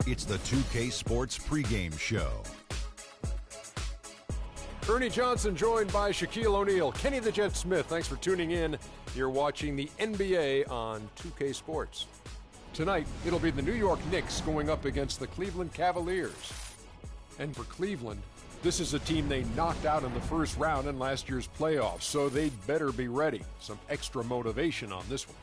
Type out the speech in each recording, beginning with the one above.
It's the 2K Sports pregame show. Ernie Johnson joined by Shaquille O'Neal. Kenny the Jet Smith, thanks for tuning in. You're watching the NBA on 2K Sports. Tonight, it'll be the New York Knicks going up against the Cleveland Cavaliers. And for Cleveland, this is a team they knocked out in the first round in last year's playoffs, so they'd better be ready. Some extra motivation on this one.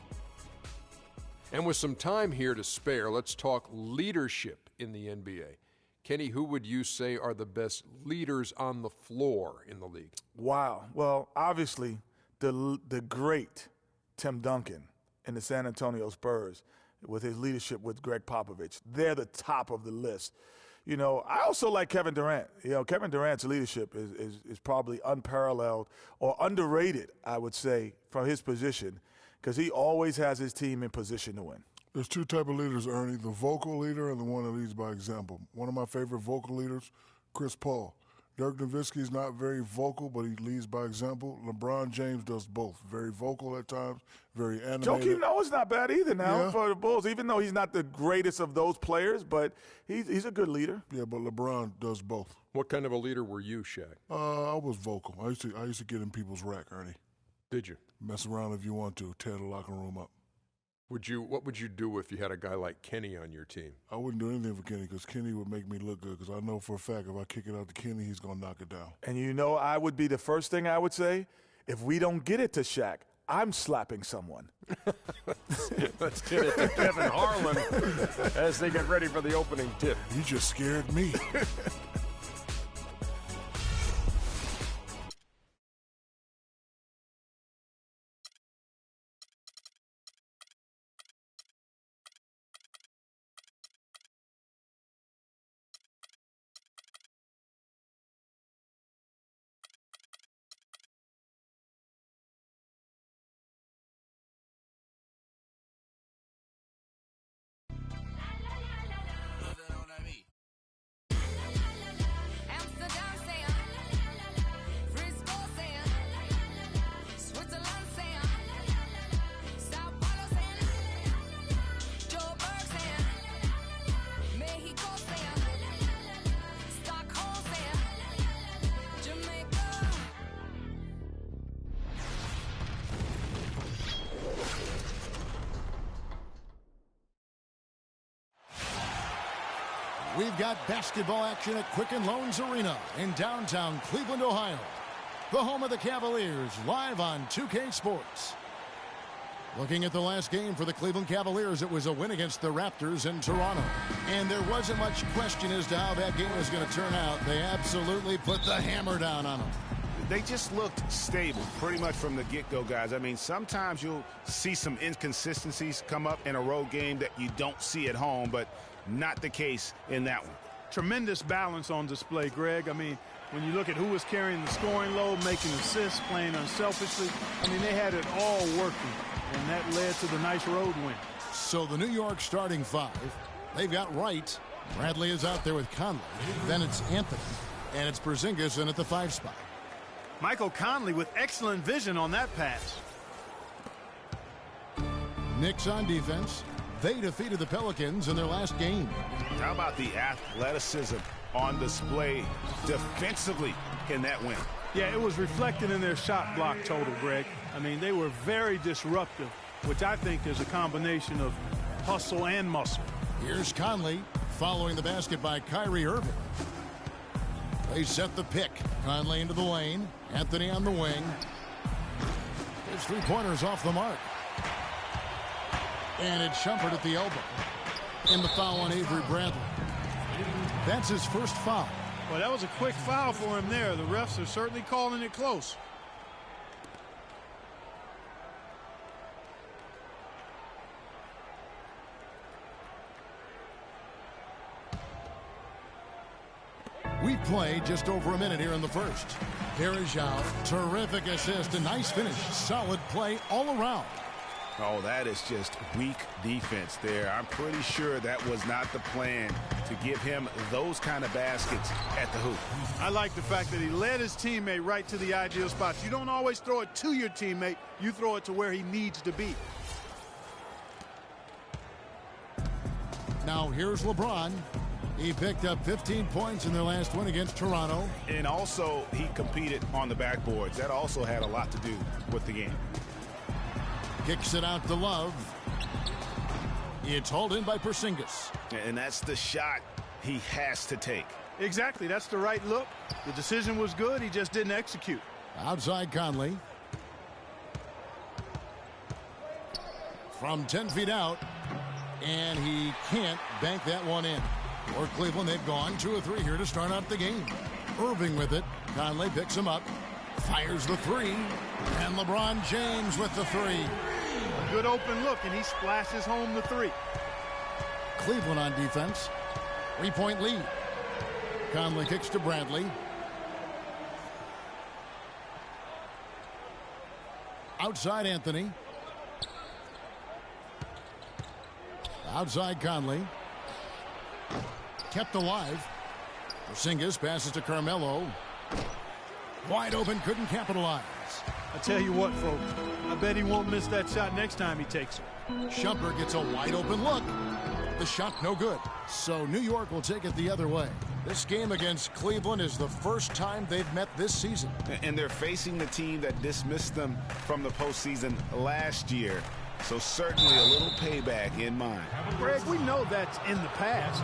And with some time here to spare, let's talk leadership in the NBA. Kenny, who would you say are the best leaders on the floor in the league? Wow. Well, obviously, the great Tim Duncan in the San Antonio Spurs with his leadership with Greg Popovich. They're the top of the list. You know, I also like Kevin Durant. You know, Kevin Durant's leadership is probably unparalleled or underrated, I would say, from his position, because he always has his team in position to win. There's two type of leaders, Ernie, the vocal leader and the one that leads by example. One of my favorite vocal leaders, Chris Paul. Dirk Nowitzki is not very vocal, but he leads by example. LeBron James does both. Very vocal at times, very animated. Joakim Noah's not bad either now for the Bulls, even though he's not the greatest of those players, but he's a good leader. Yeah, but LeBron does both. What kind of a leader were you, Shaq? I was vocal. I used to get in people's rack, Ernie. Did you? Mess around if you want to. Tear the locker room up. What would you do if you had a guy like Kenny on your team? I wouldn't do anything for Kenny because Kenny would make me look good because I know for a fact if I kick it out to Kenny, he's going to knock it down. And you know, I would be the first thing I would say, if we don't get it to Shaq, I'm slapping someone. Let's get it to Kevin Harlan as they get ready for the opening tip. You just scared me. We've got basketball action at Quicken Loans Arena in downtown Cleveland, Ohio. The home of the Cavaliers, live on 2K Sports. Looking at the last game for the Cleveland Cavaliers, it was a win against the Raptors in Toronto. And there wasn't much question as to how that game was going to turn out. They absolutely put the hammer down on them. They just looked stable pretty much from the get-go, guys. I mean, sometimes you'll see some inconsistencies come up in a road game that you don't see at home, but not the case in that one. Tremendous balance on display, Greg. I mean, when you look at who was carrying the scoring load, making assists, playing unselfishly, I mean, they had it all working, and that led to the nice road win. So the New York starting five, they've got Wright. Bradley is out there with Conley. Then it's Anthony, and it's Porzingis in at the 5 spot. Michael Conley with excellent vision on that pass. Knicks on defense. They defeated the Pelicans in their last game. How about the athleticism on display defensively in that win? Yeah, it was reflected in their shot block total, Greg. I mean, they were very disruptive, which I think is a combination of hustle and muscle. Here's Conley following the basket by Kyrie Irving. They set the pick. Conley into the lane. Anthony on the wing. His 3-pointers off the mark. And it's Shumpert at the elbow. And the foul on Avery Bradley. That's his first foul. Well, that was a quick foul for him there. The refs are certainly calling it close. We've played just over a minute here in the first. Here is Zhao. Terrific assist. A nice finish. Solid play all around. Oh, that is just weak defense there. I'm pretty sure that was not the plan to give him those kind of baskets at the hoop. I like the fact that he led his teammate right to the ideal spots. You don't always throw it to your teammate. You throw it to where he needs to be. Now here's LeBron. He picked up 15 points in their last win against Toronto. And also, he competed on the backboards. That also had a lot to do with the game. Kicks it out to Love. It's hauled in by Porzingis. And that's the shot he has to take. Exactly. That's the right look. The decision was good. He just didn't execute. Outside Conley. From 10 feet out. And he can't bank that one in. For Cleveland, they've gone 2 of 3 here to start out the game. Irving with it. Conley picks him up. Fires the 3. And LeBron James with the 3. A good open look, and he splashes home the 3. Cleveland on defense. 3-point lead. Conley kicks to Bradley. Outside Anthony. Outside Conley. Kept alive. Porzingis passes to Carmelo. Wide open, couldn't capitalize. I tell you what, folks, I bet he won't miss that shot next time he takes it. Shumpert gets a wide open look. The shot no good. So New York will take it the other way. This game against Cleveland is the first time they've met this season. And they're facing the team that dismissed them from the postseason last year. So certainly a little payback in mind. Greg, we know that's in the past.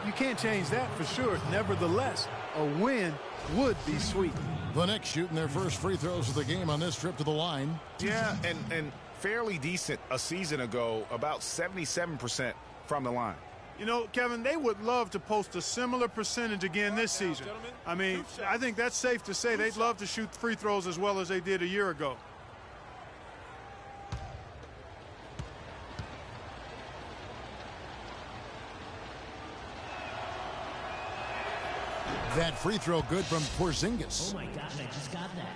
You can't change that for sure. Nevertheless, a win would be sweet. The Knicks shooting their first free throws of the game on this trip to the line. Yeah, and fairly decent a season ago, about 77% from the line. You know, Kevin, they would love to post a similar percentage again this season. I mean, I think that's safe to say they'd love to shoot free throws as well as they did a year ago. That free throw good from Porzingis. Oh my gosh, I just got that.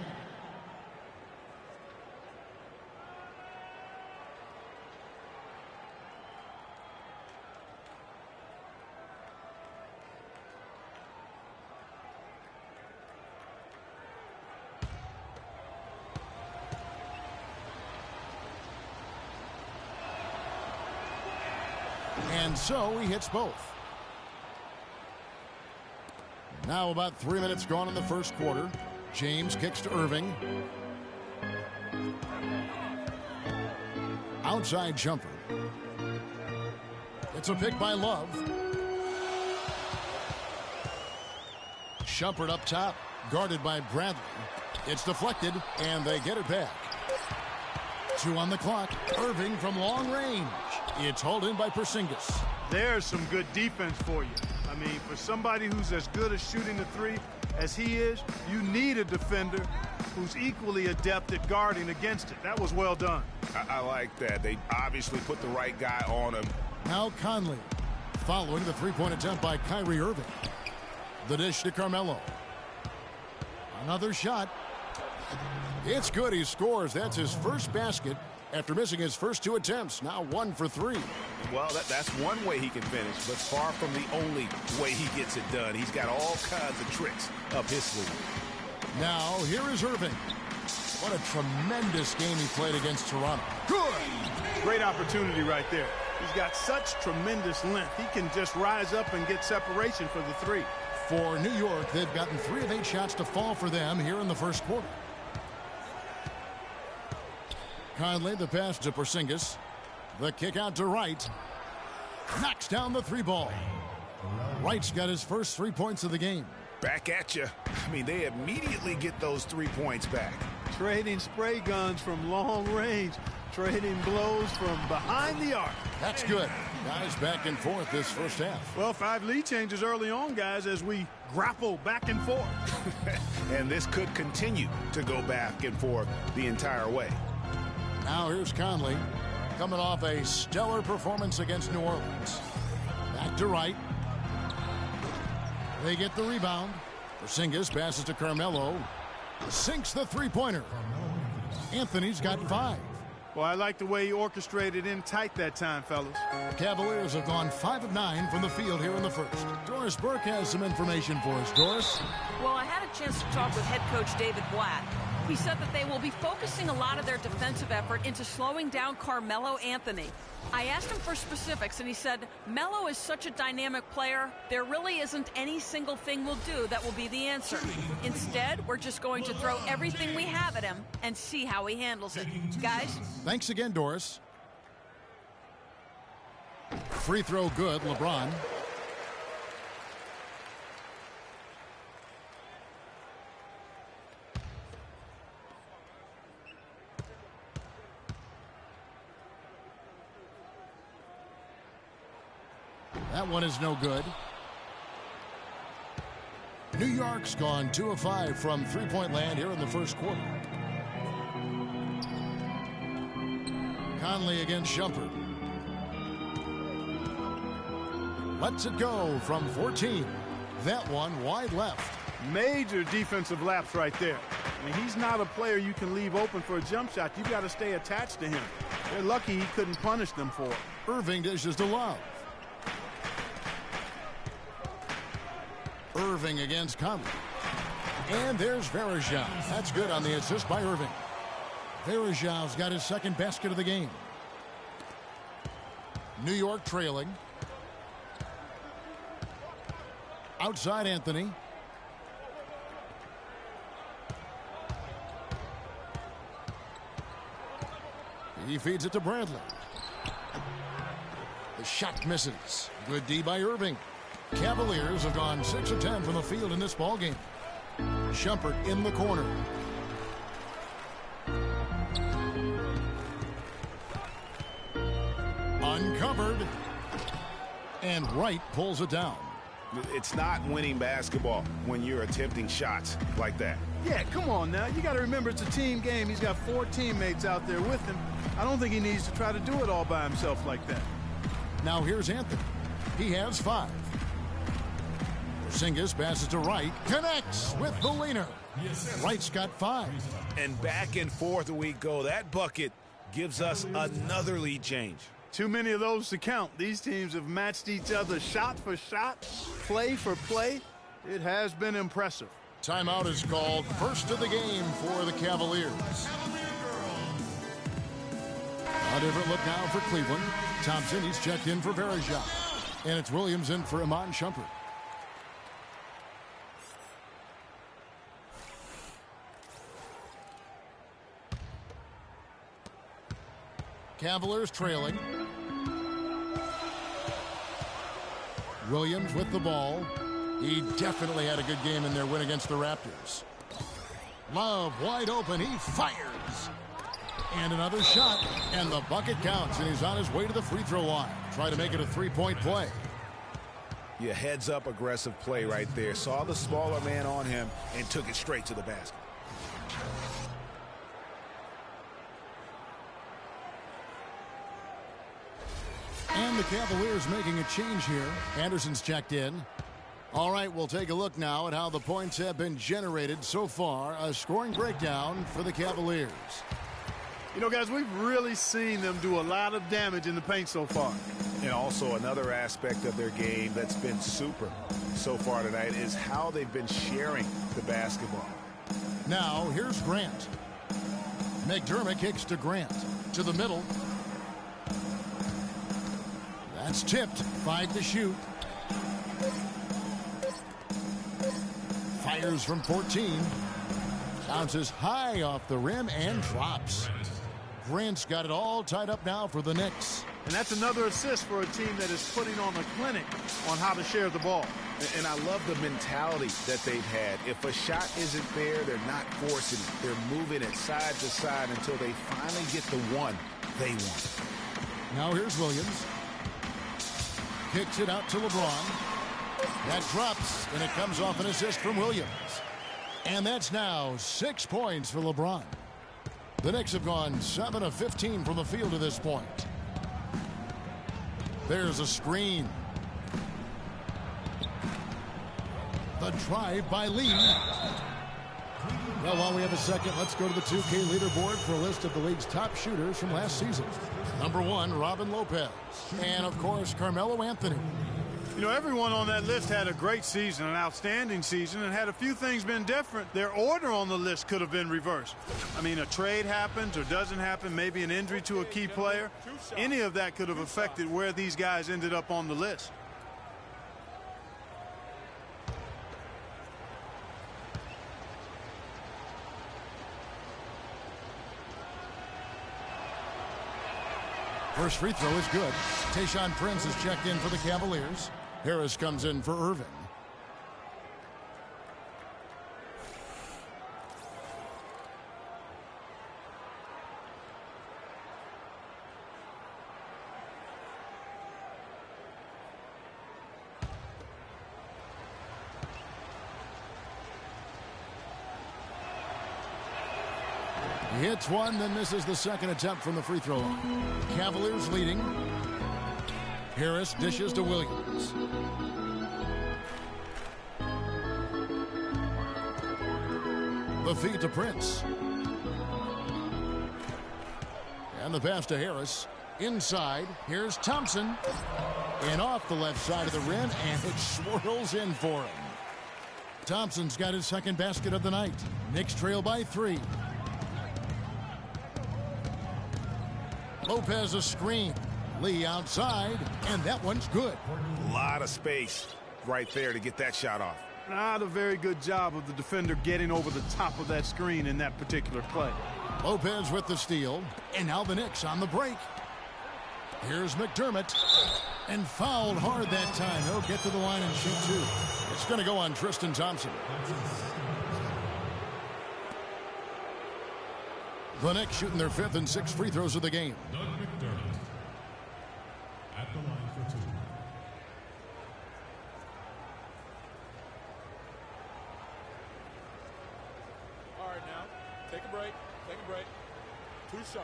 And so he hits both. Now about 3 minutes gone in the first quarter. James kicks to Irving. Outside jumper. It's a pick by Love. Shumpert up top, guarded by Bradley. It's deflected, and they get it back. 2 on the clock. Irving from long range. It's hauled in by Porzingis. There's some good defense for you. I mean, for somebody who's as good at shooting the 3 as he is, you need a defender who's equally adept at guarding against it. That was well done. I like that. They obviously put the right guy on him. Now Conley, following the 3-point attempt by Kyrie Irving. The dish to Carmelo. Another shot. It's good. He scores. That's his first basket after missing his first 2 attempts. Now 1 for 3. Well, that's one way he can finish, but far from the only way he gets it done. He's got all kinds of tricks up his sleeve. Now here is Irving. What a tremendous game he played against Toronto. Good. Great opportunity right there. He's got such tremendous length. He can just rise up and get separation for the 3. For New York, they've gotten 3 of 8 shots to fall for them here in the first quarter. Conley, the pass to Porzingis. The kick out to Wright. Knocks down the 3 ball. Wright's got his first 3 points of the game. Back at you. I mean, they immediately get those 3 points back. Trading spray guns from long range. Trading blows from behind the arc. That's good. Guys back and forth this first half. Well, 5 lead changes early on, guys, as we grapple back and forth. And this could continue to go back and forth the entire way. Now here's Conley, coming off a stellar performance against New Orleans. Back to Wright. They get the rebound. Porzingis passes to Carmelo. Sinks the 3-pointer. Anthony's got 5. Well, I like the way he orchestrated in tight that time, fellas. The Cavaliers have gone 5 of 9 from the field here in the first. Doris Burke has some information for us. Doris? Well, I had a chance to talk with head coach David Blatt. He said that they will be focusing a lot of their defensive effort into slowing down Carmelo Anthony. I asked him for specifics, and he said, Melo is such a dynamic player, there really isn't any single thing we'll do that will be the answer. Instead, we're just going to throw everything we have at him and see how he handles it. Guys? Thanks again, Doris. Free throw good, LeBron. That one is no good. New York's gone 2 of 5 from three-point land here in the first quarter. Conley against Shumpert. Lets it go from 14. That one wide left. Major defensive lapse right there. I mean, he's not a player you can leave open for a jump shot. You got to stay attached to him. They're lucky he couldn't punish them for it. Irving dishes to Love. Irving against Conley. And there's Varejao. That's good on the assist by Irving. Varejao's got his second basket of the game. New York trailing. Outside Anthony. He feeds it to Bradley. The shot misses. Good D by Irving. Cavaliers have gone 6 of 10 from the field in this ballgame. Shumpert in the corner. Uncovered. And Wright pulls it down. It's not winning basketball when you're attempting shots like that. Yeah, come on now. You got to remember it's a team game. He's got 4 teammates out there with him. I don't think he needs to try to do it all by himself like that. Now here's Anthony. He has 5. Porzingis passes to Wright. Connects with the leaner. Wright's got 5. And back and forth we go. That bucket gives us another lead change. Too many of those to count. These teams have matched each other shot for shot, play for play. It has been impressive. Timeout is called. First of the game for the Cavaliers. A different look now for Cleveland. Thompson, he's checked in for Varejao. And it's Williams in for Iman Shumpert. Cavaliers trailing. Williams with the ball. He definitely had a good game in their win against the Raptors. Love wide open. He fires. And another shot. And the bucket counts. And he's on his way to the free throw line. Try to make it a three-point play. Yeah, heads up aggressive play right there. Saw the smaller man on him and took it straight to the basket. And the Cavaliers making a change here. Anderson's checked in. All right, we'll take a look now at how the points have been generated so far. A scoring breakdown for the Cavaliers. You know, guys, we've really seen them do a lot of damage in the paint so far. And also another aspect of their game that's been super so far tonight is how they've been sharing the basketball. Now, here's Grant. McDermott kicks to Grant. To the middle. That's tipped. 5 to shoot. Fires from 14. Bounces high off the rim and drops. Grant's got it all tied up now for the Knicks. And that's another assist for a team that is putting on a clinic on how to share the ball. And I love the mentality that they've had. If a shot isn't there, they're not forcing it. They're moving it side to side until they finally get the one they want. Now here's Williams. Kicks it out to LeBron. That drops, and it comes off an assist from Williams. And that's now 6 points for LeBron. The Knicks have gone 7 of 15 from the field to this point. There's a screen. The drive by Lee. Well, while we have a second, let's go to the 2K leaderboard for a list of the league's top shooters from last season. Number 1, Robin Lopez. And, of course, Carmelo Anthony. You know, everyone on that list had a great season, an outstanding season, and had a few things been different, their order on the list could have been reversed. I mean, a trade happens or doesn't happen, maybe an injury to a key player. Any of that could have affected where these guys ended up on the list. First free throw is good. Tayshaun Prince is checked in for the Cavaliers. Harris comes in for Irving. He hits one, then misses the second attempt from the free throw line. Cavaliers leading. Harris dishes to Williams. The feed to Prince. And the pass to Harris. Inside, here's Thompson. And off the left side of the rim, and it swirls in for him. Thompson's got his second basket of the night. Knicks trail by 3. Lopez a screen. Lee outside, and that one's good. A lot of space right there to get that shot off. Not a very good job of the defender getting over the top of that screen in that particular play. Lopez with the steal, and now the Knicks on the break. Here's McDermott, and fouled hard that time. He'll get to the line and shoot 2. It's going to go on Tristan Thompson. The Knicks shooting their 5th and 6th free throws of the game. At the line for 2. All right, now, take a break. 2 shots.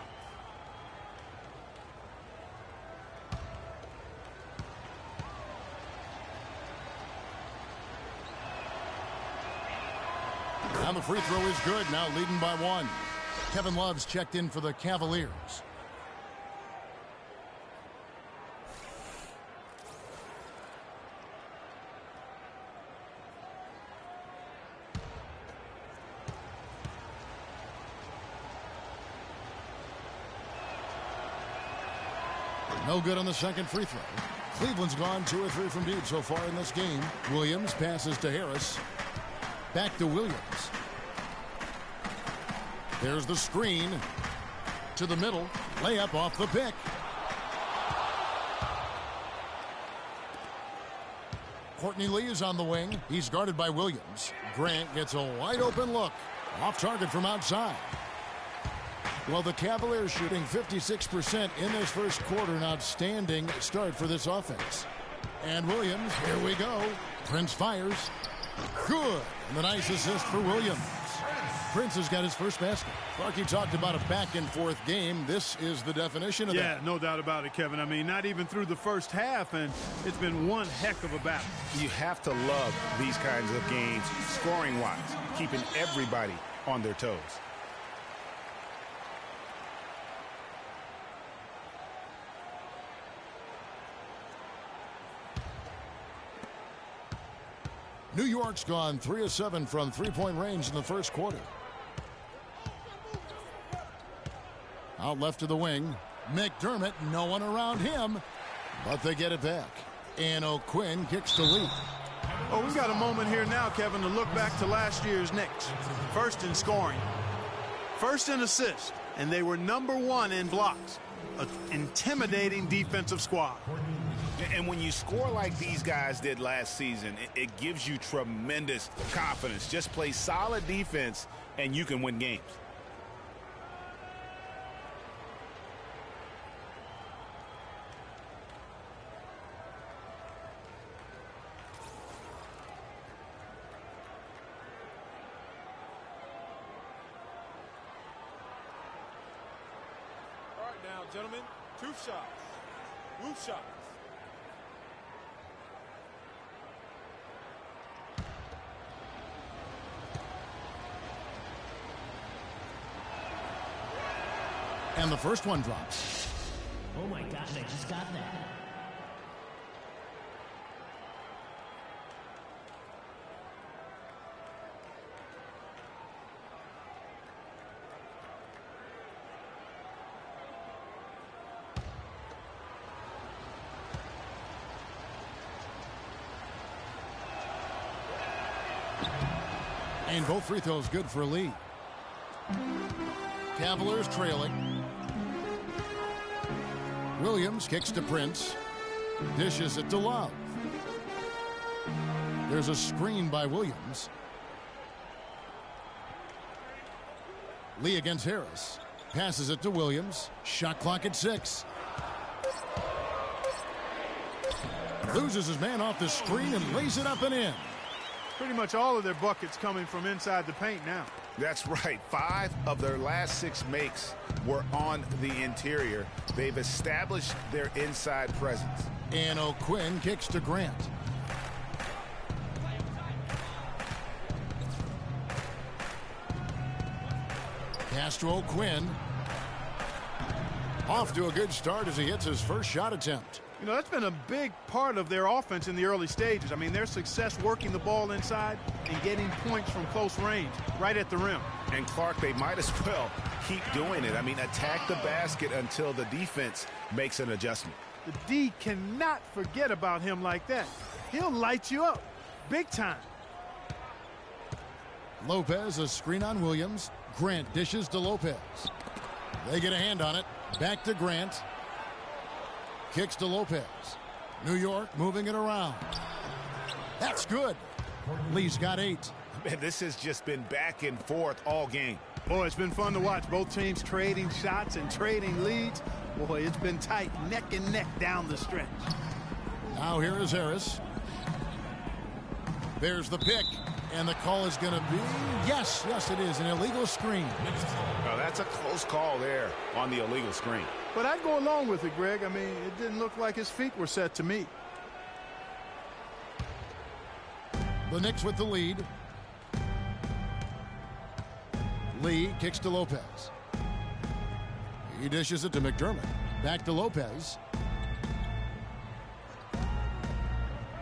And the free throw is good, now leading by 1. Kevin Love's checked in for the Cavaliers. No good on the second free throw. Cleveland's gone 2 or 3 from deep so far in this game. Williams passes to Harris. Back to Williams. There's the screen to the middle. Layup off the pick. Courtney Lee is on the wing. He's guarded by Williams. Grant gets a wide open look. Off target from outside. Well, the Cavaliers shooting 56% in this first quarter. An outstanding start for this offense. And Williams, here we go. Prince fires. Good. And the nice assist for Williams. Prince has got his first basket. Clarky talked about a back-and-forth game. This is the definition of that. Yeah, no doubt about it, Kevin. I mean, not even through the first half, and it's been one heck of a battle. You have to love these kinds of games, scoring-wise, keeping everybody on their toes. New York's gone 3 of 7 from three-point range in the first quarter. Out left to the wing. McDermott, no one around him, but they get it back. And O'Quinn kicks the lead. Oh, we've got a moment here now, Kevin, to look back to last year's Knicks. First in scoring, first in assists, and they were #1 in blocks. An intimidating defensive squad. And when you score like these guys did last season, it gives you tremendous confidence. Just play solid defense, and you can win games. All right, now, gentlemen, 2 shots. Loose shots. And the first one drops. Oh my gosh, I just got that. And both free throws good for Lee. Cavaliers trailing. Williams kicks to Prince. Dishes it to Love. There's a screen by Williams. Lee against Harris. Passes it to Williams. Shot clock at 6. Loses his man off the screen and lays it up and in. Pretty much all of their buckets coming from inside the paint now. That's right. 5 of their last 6 makes were on the interior. They've established their inside presence. And O'Quinn kicks to Grant. Pass to O'Quinn. Off to a good start as he hits his first shot attempt. You know, that's been a big part of their offense in the early stages. I mean, their success working the ball inside and getting points from close range, right at the rim. And Clark, they might as well keep doing it. I mean, attack the basket until the defense makes an adjustment. The D cannot forget about him like that. He'll light you up big time. Lopez, a screen on Williams. Grant dishes to Lopez. They get a hand on it. Back to Grant. Kicks to Lopez. New York moving it around. That's good. Lee's got 8. Man, this has just been back and forth all game. Boy, it's been fun to watch. Both teams trading shots and trading leads. Boy, it's been tight, neck and neck down the stretch. Now here is Harris. There's the pick. And the call is going to be, yes, it is, an illegal screen. Oh, that's a close call there on the illegal screen. But I'd go along with it, Greg. I mean, it didn't look like his feet were set to me. The Knicks with the lead. Lee kicks to Lopez. He dishes it to McDermott. Back to Lopez.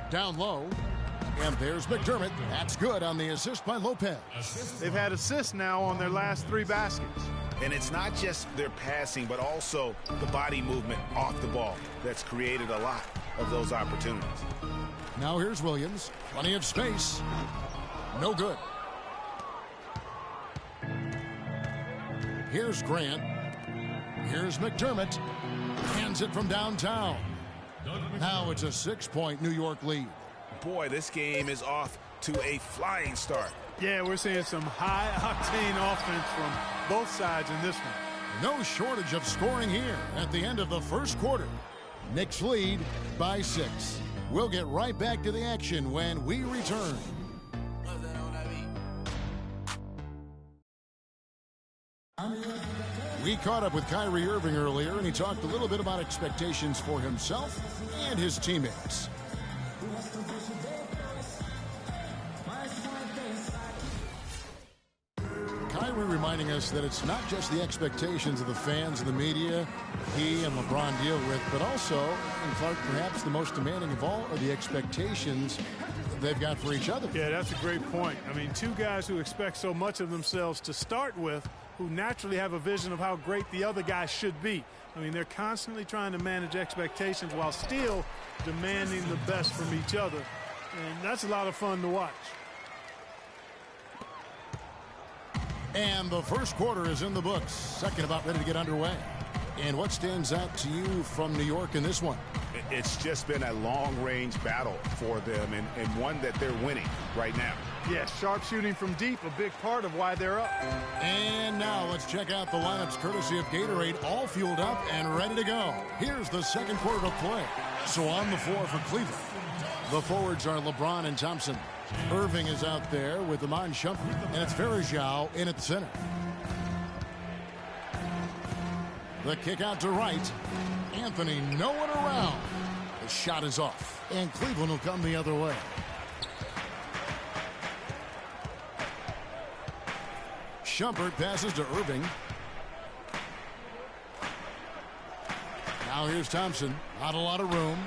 Down low. And there's McDermott. That's good on the assist by Lopez. They've had assists now on their last 3 baskets. And it's not just their passing, but also the body movement off the ball that's created a lot of those opportunities. Now here's Williams. Plenty of space. No good. Here's Grant. Here's McDermott. Hands it from downtown. Now it's a 6-point New York lead. Boy, this game is off to a flying start. Yeah, we're seeing some high-octane offense from both sides in this one. No shortage of scoring here at the end of the first quarter. Knicks lead by 6. We'll get right back to the action when we return. We caught up with Kyrie Irving earlier, and he talked a little bit about expectations for himself and his teammates. Kyrie reminding us that it's not just the expectations of the fans and the media he and LeBron deal with, but also, and Clark, perhaps the most demanding of all are the expectations they've got for each other. Yeah, that's a great point. I mean, 2 guys who expect so much of themselves to start with, who naturally have a vision of how great the other guy should be. I mean, they're constantly trying to manage expectations while still demanding the best from each other. And that's a lot of fun to watch. And the first quarter is in the books. Second about ready to get underway. And what stands out to you from New York in this one? It's just been a long-range battle for them and one that they're winning right now. Yeah, sharp shooting from deep, a big part of why they're up. And now let's check out the lineups courtesy of Gatorade, all fueled up and ready to go. Here's the second quarter of play. So on the floor for Cleveland, the forwards are LeBron and Thompson. Irving is out there with Iman Shumpert, and it's Varejao in at the center. The kick out to right. Anthony, no one around. The shot is off, and Cleveland will come the other way. Shumpert passes to Irving. Now here's Thompson. Not a lot of room.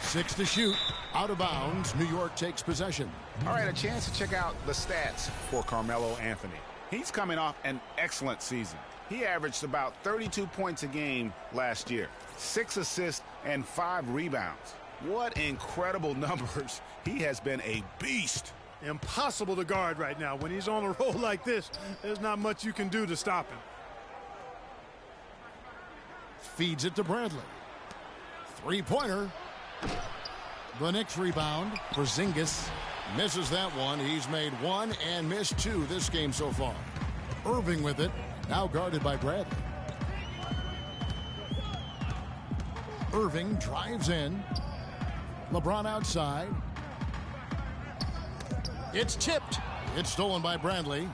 6 to shoot. Out of bounds. New York takes possession. All right, a chance to check out the stats for Carmelo Anthony. He's coming off an excellent season. He averaged about 32 points a game last year, 6 assists and 5 rebounds. What incredible numbers. He has been a beast. impossible to guard right now. When he's on a roll like this, there's not much you can do to stop him. Feeds it to Bradley. Three-pointer. The Knicks rebound. Porzingis misses that one. He's made one and missed two this game so far. Irving with it. Now guarded by Bradley. Irving drives in. LeBron outside. It's tipped. It's stolen by Bradley.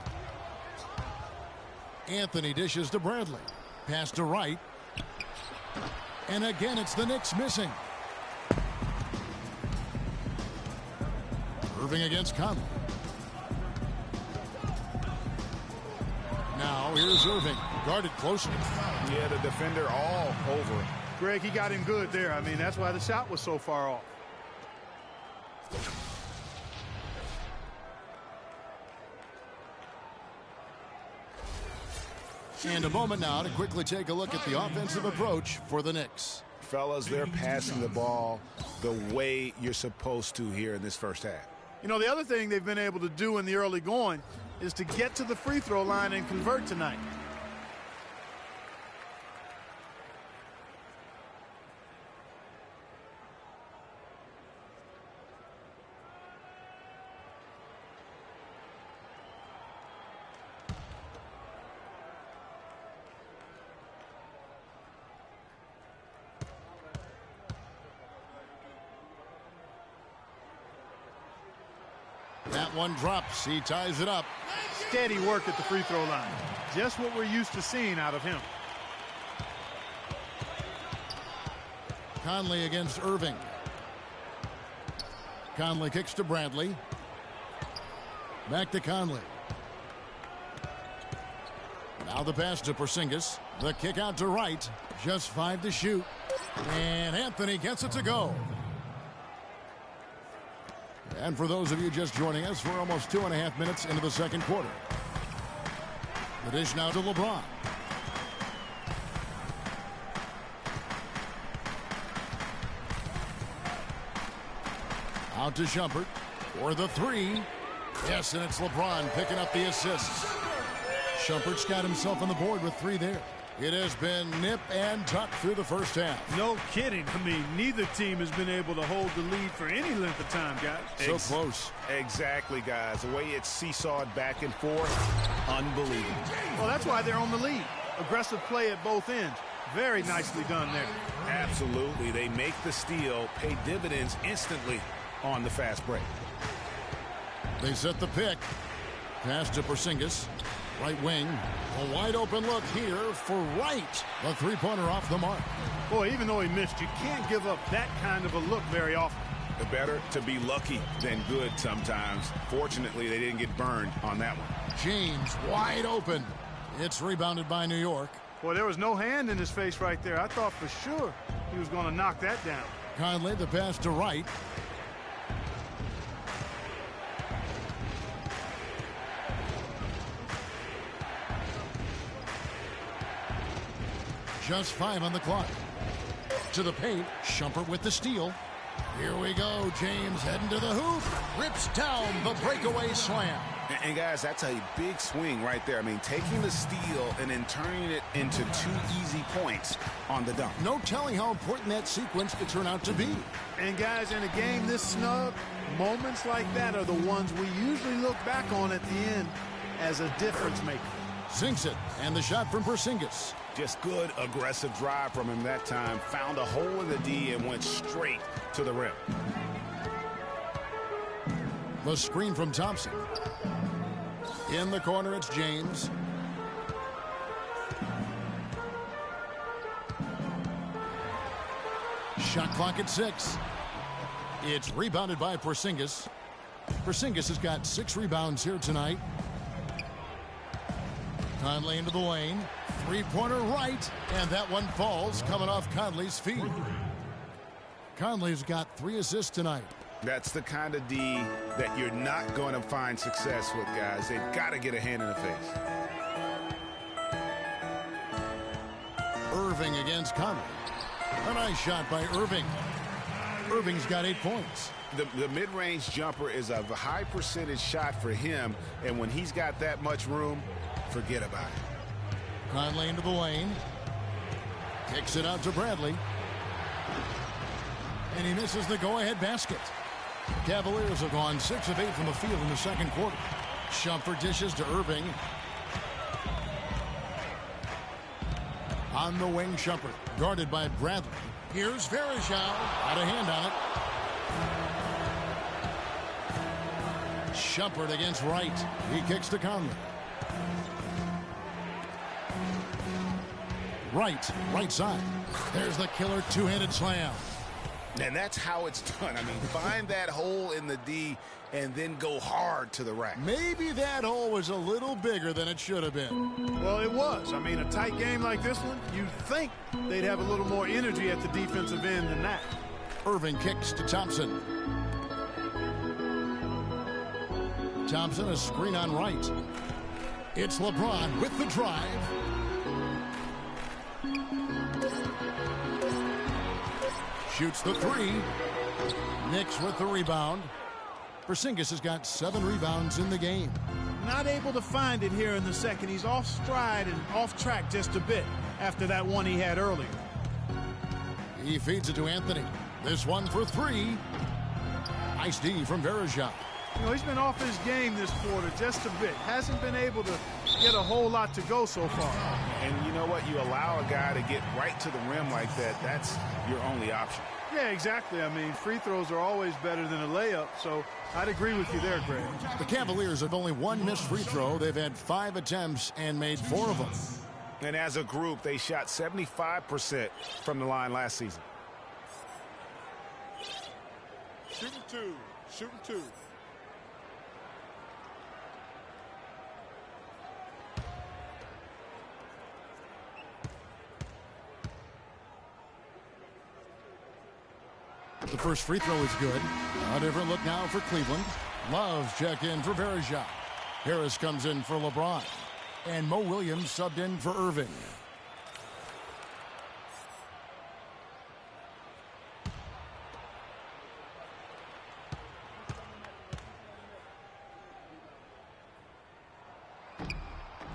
Anthony dishes to Bradley. Pass to Wright. And again, it's the Knicks missing. Irving against Conley. Now here's Irving. Guarded closely. Yeah, the defender all over. Greg, he got him good there. I mean, that's why the shot was so far off. And a moment now to quickly take a look at the offensive approach for the Knicks. Fellas, they're passing the ball the way you're supposed to here in this first half. You know, the other thing they've been able to do in the early going is to get to the free throw line and convert tonight. That one drops. He ties it up. Steady work at the free throw line. Just what we're used to seeing out of him. Conley against Irving. Conley kicks to Bradley. Back to Conley. Now the pass to Porzingis. The kick out to Wright. Just 5 to shoot. And Anthony gets it to go. And for those of you just joining us, we're almost 2.5 minutes into the second quarter. The dish now to LeBron. Out to Shumpert for the three. Yes, and it's LeBron picking up the assists. Shumpert's got himself on the board with 3 there. It has been nip and tuck through the first half. No kidding. I mean, neither team has been able to hold the lead for any length of time, guys. So close. Exactly, guys. The way it's seesawed back and forth, unbelievable. Well, that's why they're on the lead. Aggressive play at both ends. Very nicely done there. Absolutely. They make the steal, pay dividends instantly on the fast break. They set the pick. Pass to Porzingis. Right wing. A wide open look here for Wright. The three-pointer off the mark. Boy, even though he missed, you can't give up that kind of a look very often. Better to be lucky than good sometimes. Fortunately, they didn't get burned on that one. James wide open. It's rebounded by New York. Boy, there was no hand in his face right there. I thought for sure he was going to knock that down. Conley, the pass to Wright. Just 5 on the clock. To the paint. Shumpert with the steal. Here we go. James heading to the hoop. Rips down the breakaway slam. And guys, that's a big swing right there. I mean, taking the steal and then turning it into 2 easy points on the dunk. No telling how important that sequence could turn out to be. And guys, in a game this snug, moments like that are the ones we usually look back on at the end as a difference maker. Sinks it, and the shot from Porzingis. Just good aggressive drive from him that time. Found a hole in the D and went straight to the rim. The screen from Thompson. In the corner, it's James. Shot clock at 6. It's rebounded by Porzingis. Porzingis has got 6 rebounds here tonight. Conley into the lane. Three-pointer right. And that one falls coming off Conley's feet. Conley's got 3 assists tonight. That's the kind of D that you're not going to find success with, guys. They've got to get a hand in the face. Irving against Conley. A nice shot by Irving. Irving's got 8 points. The mid-range jumper is a high percentage shot for him, and when he's got that much room, forget about it. Conley into the lane. Kicks it out to Bradley. And he misses the go-ahead basket. Cavaliers have gone 6 of 8 from the field in the second quarter. Shumpert dishes to Irving. On the wing, Shumpert, guarded by Bradley. Here's Varejao. Got a hand on it. Shumpert against Wright. He kicks to Conley. Right side. There's the killer two-handed slam. And that's how it's done. I mean, find that hole in the D and then go hard to the rack. Maybe that hole was a little bigger than it should have been. Well, it was. I mean, a tight game like this one, you'd think they'd have a little more energy at the defensive end than that. Irving kicks to Thompson. Thompson, a screen on Wright. It's LeBron with the drive. Shoots the three. Knicks with the rebound. Porzingis has got 7 rebounds in the game. Not able to find it here in the second. He's off stride and off track just a bit after that one he had earlier. He feeds it to Anthony. This one for 3. Nice D from Varejao. You know, he's been off his game this quarter just a bit. Hasn't been able to get a whole lot to go so far. And you know what? You allow a guy to get right to the rim like that, that's your only option. Yeah, exactly. I mean, free throws are always better than a layup, so I'd agree with you there, Greg. The Cavaliers have only 1 missed free throw. They've had 5 attempts and made 4 of them. And as a group, they shot 75% from the line last season. Shooting 2. Shooting 2. The first free throw is good. A different look now for Cleveland. Love's check in for Varejao. Harris comes in for LeBron. And Mo Williams subbed in for Irving.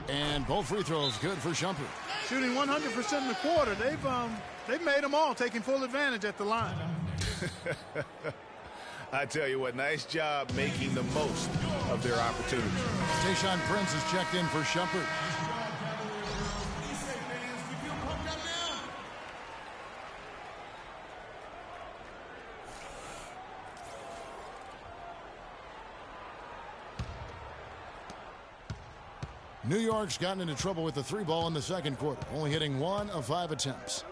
And both free throws good for Shumpert. Shooting 100% in the quarter. They've made them all, taking full advantage at the line. I tell you what, nice job making the most of their opportunities. Tayshaun Prince is checked in for Shumpert. New York's gotten into trouble with the 3 ball in the second quarter, only hitting 1 of 5 attempts.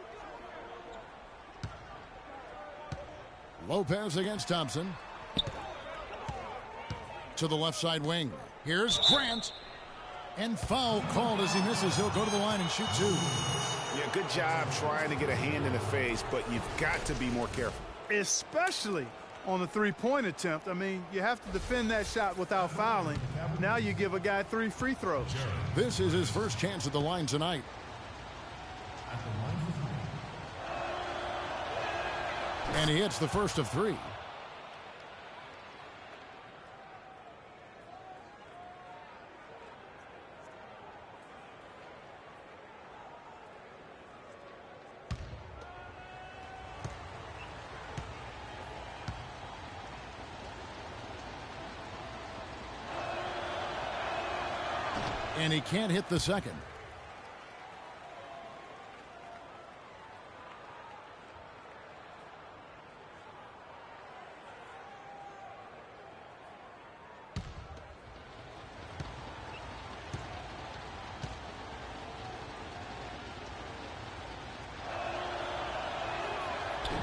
Lopez against Thompson. To the left side wing. Here's Grant. And foul called as he misses. He'll go to the line and shoot 2. Yeah, good job trying to get a hand in the face, but you've got to be more careful. Especially on the three-point attempt. I mean, you have to defend that shot without fouling. Now you give a guy 3 free throws. This is his first chance at the line tonight. And he hits the first of 3. And he can't hit the second.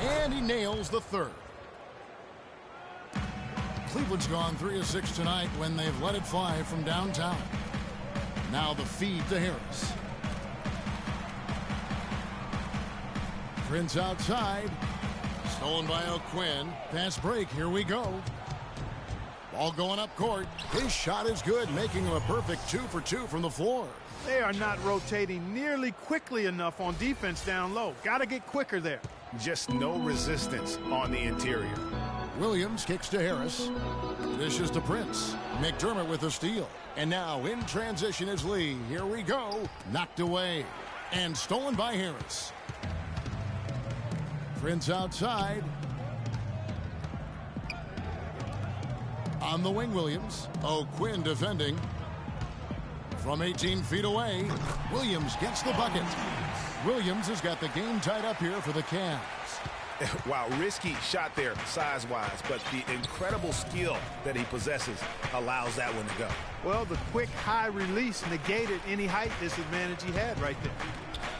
And he nails the third. Cleveland's gone 3 of 6 tonight when they've let it fly from downtown. Now the feed to Harris. Prince outside. Stolen by O'Quinn. Fast break. Here we go. Ball going up court. His shot is good, making him a perfect 2 for 2 from the floor. They are not rotating nearly quickly enough on defense down low. Got to get quicker there. Just no resistance on the interior. Williams kicks to Harris. Dishes to Prince. McDermott with a steal. And now in transition is Lee. Here we go. Knocked away. And stolen by Harris. Prince outside. On the wing, Williams. O'Quinn defending. From 18 feet away, Williams gets the bucket. Williams has got the game tied up here for the Cavs. Wow, risky shot there size-wise, but the incredible skill that he possesses allows that one to go. Well, the quick high release negated any height disadvantage he had right there.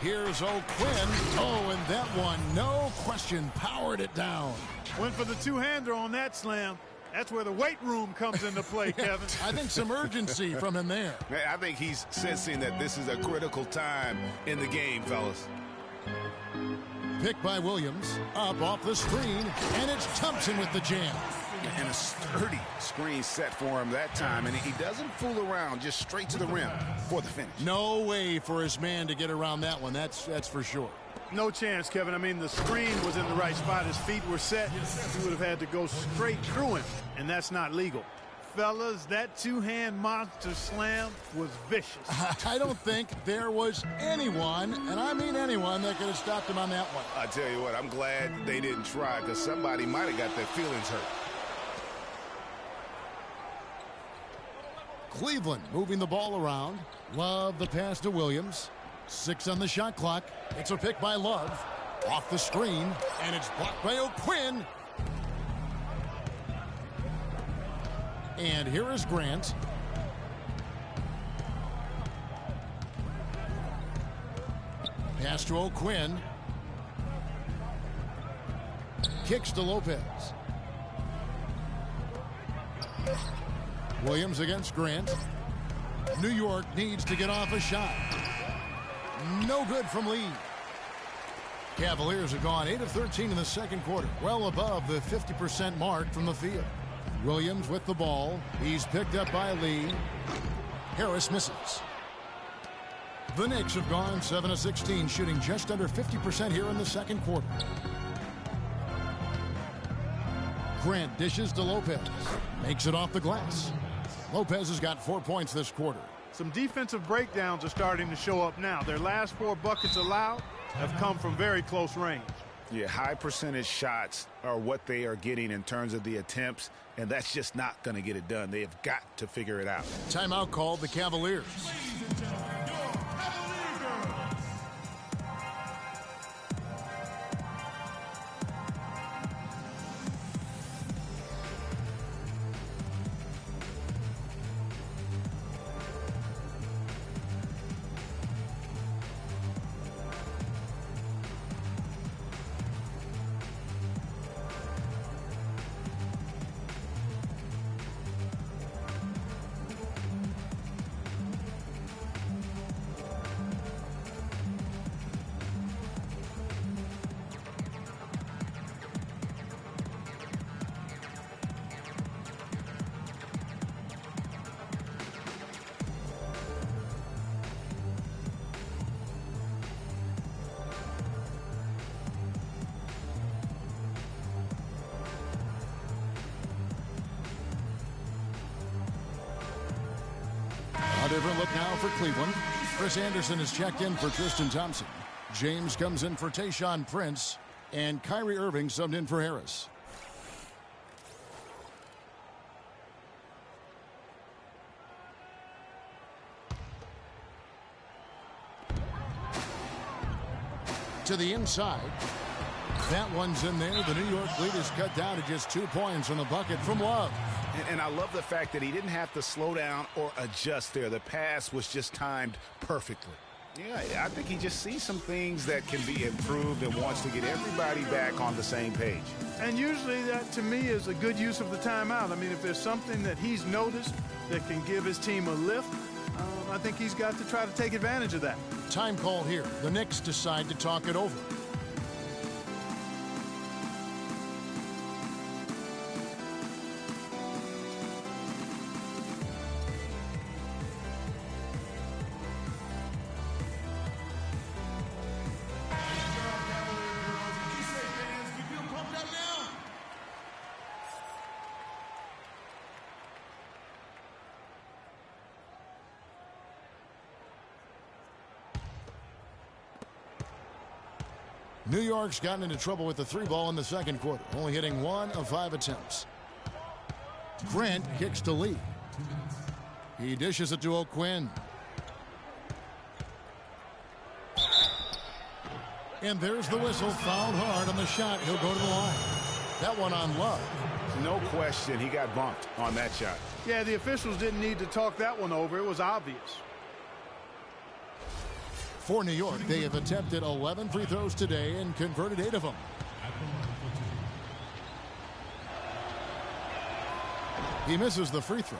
Here's O'Quinn. Oh, and that one, no question, powered it down. Went for the two-hander on that slam. That's where the weight room comes into play, Kevin. I think some urgency from him there. I think he's sensing that this is a critical time in the game, fellas. Picked by Williams, up off the screen, and it's Thompson with the jam. And a sturdy screen set for him that time, and he doesn't fool around, just straight to the rim for the finish. No way for his man to get around that one, that's for sure. No chance, Kevin. I mean, the screen was in the right spot. His feet were set. He would have had to go straight through him, and that's not legal. Fellas, that two-hand monster slam was vicious. I don't think there was anyone, and I mean anyone, that could have stopped him on that one. I tell you what, I'm glad they didn't try, because somebody might have got their feelings hurt. Cleveland moving the ball around. Love the pass to Williams. 6 on the shot clock. It's a pick by Love. Off the screen, and it's blocked by O'Quinn. And here is Grant. Pass to O'Quinn. Kicks to Lopez. Williams against Grant. New York needs to get off a shot. No good from Lee. Cavaliers have gone 8 of 13 in the second quarter, well above the 50% mark from the field. Williams with the ball. He's picked up by Lee. Harris misses. The Knicks have gone 7 of 16, shooting just under 50% here in the second quarter. Grant dishes to Lopez. Makes it off the glass. Lopez has got 4 points this quarter. Some defensive breakdowns are starting to show up now. Their last 4 buckets allowed have come from very close range. Yeah, high percentage shots are what they are getting in terms of the attempts, and that's just not going to get it done. They have got to figure it out. Timeout called the Cavaliers. A different look now for Cleveland. Chris Anderson is checked in for Tristan Thompson. James comes in for Tayshaun Prince. And Kyrie Irving subbed in for Harris. To the inside. That one's in there. The New York lead is cut down to just 2 points on the bucket from Love. And I love the fact that he didn't have to slow down or adjust there. The pass was just timed perfectly. Yeah, I think he just sees some things that can be improved and wants to get everybody back on the same page. And usually that, to me, is a good use of the timeout. I mean, if there's something that he's noticed that can give his team a lift, I think he's got to try to take advantage of that. Time call here. The Knicks decide to talk it over. New York's gotten into trouble with the 3-ball in the second quarter, only hitting 1 of 5 attempts. Grant kicks to Lee. He dishes it to O'Quinn. And there's the whistle, fouled hard on the shot. He'll go to the line. That one on Love. No question, he got bumped on that shot. Yeah, the officials didn't need to talk that one over. It was obvious. For New York, they have attempted 11 free throws today and converted 8 of them. He misses the free throw.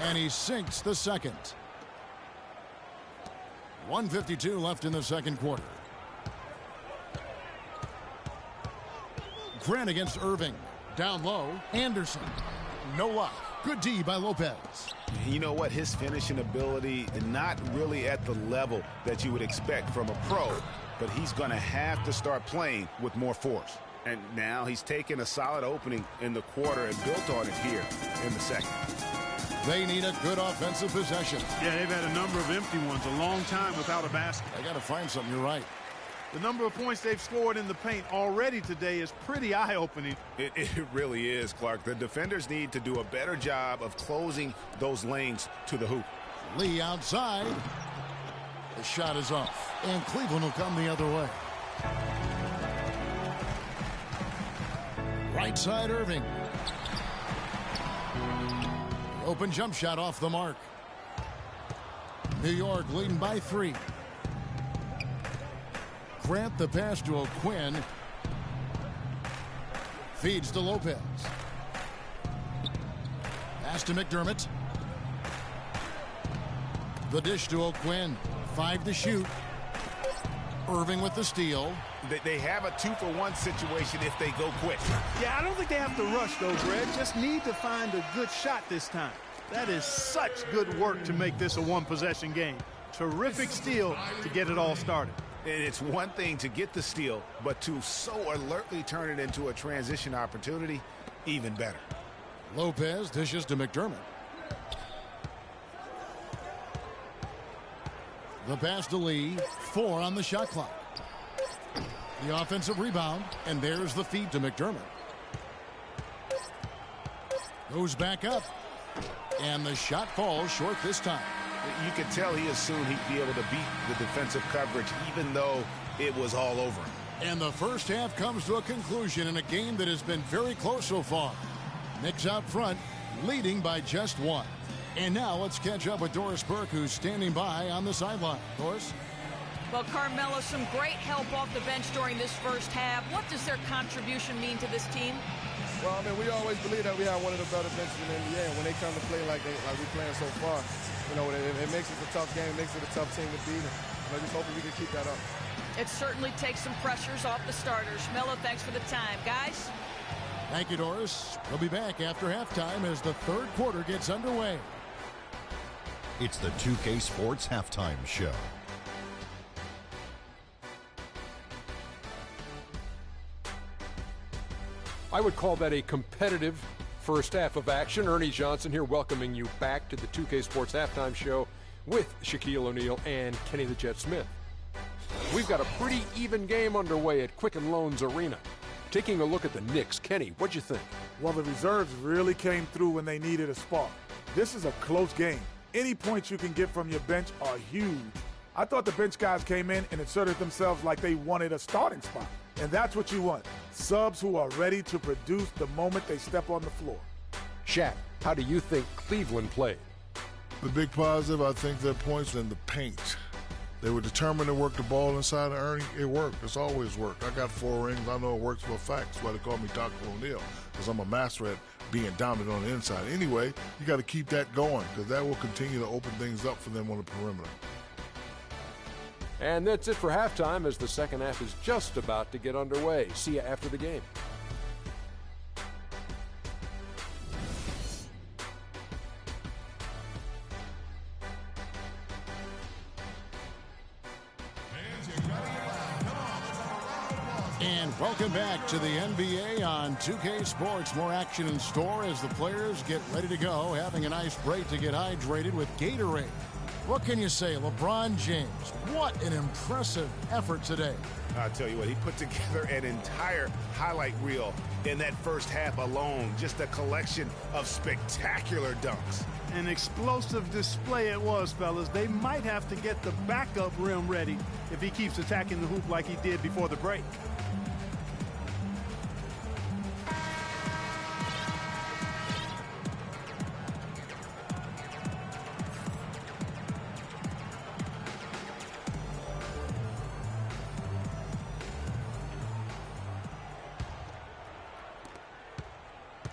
And he sinks the second. 1:52 left in the second quarter. Grant against Irving. Down low. Anderson. No luck. Good D by Lopez. You know what? His finishing ability not really at the level that you would expect from a pro, but he's going to have to start playing with more force. And now he's taken a solid opening in the quarter and built on it here in the second. They need a good offensive possession. Yeah, they've had a number of empty ones a long time without a basket. They got to find something. You're right. The number of points they've scored in the paint already today is pretty eye-opening. It really is, Clark. The defenders need to do a better job of closing those lanes to the hoop. Lee outside. The shot is off. And Cleveland will come the other way. Right side, Irving. Open jump shot off the mark. New York leading by 3. Grant the pass to O'Quinn. Feeds to Lopez. Pass to McDermott. The dish to O'Quinn. 5 to shoot. Irving with the steal. They have a 2-for-1 situation if they go quick. Yeah, I don't think they have to rush, though, Greg. Just need to find a good shot this time. That is such good work to make this a one-possession game. Terrific steal to get it all started. And it's one thing to get the steal, but to so alertly turn it into a transition opportunity, even better. Lopez dishes to McDermott. The pass to Lee. 4 on the shot clock. The offensive rebound, and there's the feed to McDermott. Goes back up, and the shot falls short this time. You could tell he assumed he'd be able to beat the defensive coverage, even though it was all over him. And the first half comes to a conclusion in a game that has been very close so far. Knicks out front, leading by just 1. And now let's catch up with Doris Burke, who's standing by on the sideline. Doris? Well, Carmelo, some great help off the bench during this first half. What does their contribution mean to this team? Well, I mean, we always believe that we have one of the better benches in the NBA. And when they come to play like we're playing so far, you know, it makes it a tough game, it makes it a tough team to beat. And I just hope we can keep that up. It certainly takes some pressures off the starters. Melo, thanks for the time. Guys? Thank you, Doris. We'll be back after halftime as the third quarter gets underway. It's the 2K Sports Halftime Show. I would call that a competitive first half of action. Ernie Johnson here welcoming you back to the 2K Sports Halftime Show with Shaquille O'Neal and Kenny the Jet Smith. We've got a pretty even game underway at Quicken Loans Arena. Taking a look at the Knicks. Kenny, what'd you think? Well, the reserves really came through when they needed a spark. This is a close game. Any points you can get from your bench are huge. I thought the bench guys came in and inserted themselves like they wanted a starting spot. And that's what you want. Subs who are ready to produce the moment they step on the floor. Shaq, how do you think Cleveland played? The big positive, I think, their points in the paint. They were determined to work the ball inside of Ernie. It worked. It's always worked. I got 4 rings. I know it works for a fact. That's why they call me Dr. O'Neal, because I'm a master at being dominant on the inside. Anyway, you got to keep that going, because that will continue to open things up for them on the perimeter. And that's it for halftime as the second half is just about to get underway. See you after the game. And welcome back to the NBA on 2K Sports. More action in store as the players get ready to go, having a nice break to get hydrated with Gatorade. What can you say, LeBron James? What an impressive effort today. I'll tell you what, he put together an entire highlight reel in that first half alone. Just a collection of spectacular dunks. An explosive display it was, fellas. They might have to get the backup rim ready if he keeps attacking the hoop like he did before the break.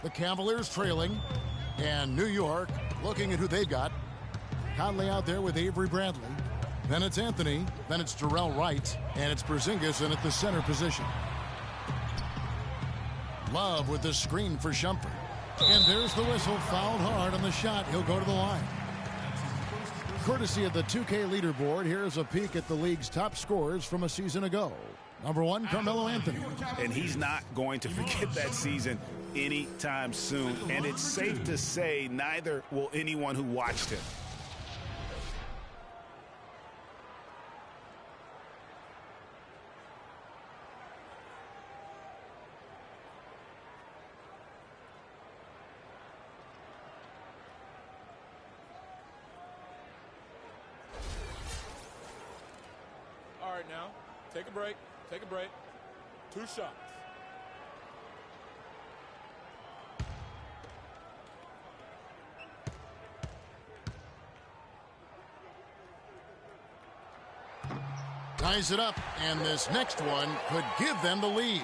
The Cavaliers trailing, and New York looking at who they've got. Conley out there with Avery Bradley. Then it's Anthony. Then it's Terrell Wright. And it's Porzingis in at the center position. Love with the screen for Shumpert. And there's the whistle. Fouled hard on the shot. He'll go to the line. Courtesy of the 2K leaderboard, here's a peek at the league's top scorers from a season ago. Number 1, Carmelo Anthony. And he's not going to forget that season anytime soon. And it's safe to say neither will anyone who watched him. All right, now, take a break. Take a break. 2 shots. Ties it up, and this next one could give them the lead.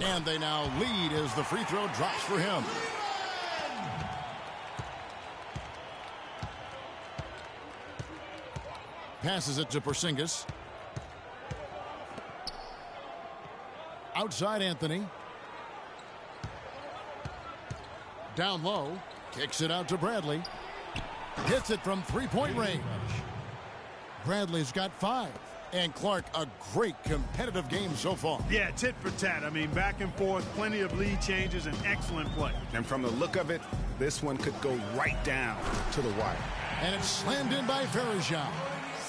And they now lead as the free throw drops for him. Passes it to Porzingis. Outside Anthony. Down low. Kicks it out to Bradley. Hits it from three-point range. Bradley's got 5. And Clark, a great competitive game so far. Yeah, tit for tat. I mean, back and forth, plenty of lead changes, and excellent play. And from the look of it, this one could go right down to the wire. And it's slammed in by Varejao.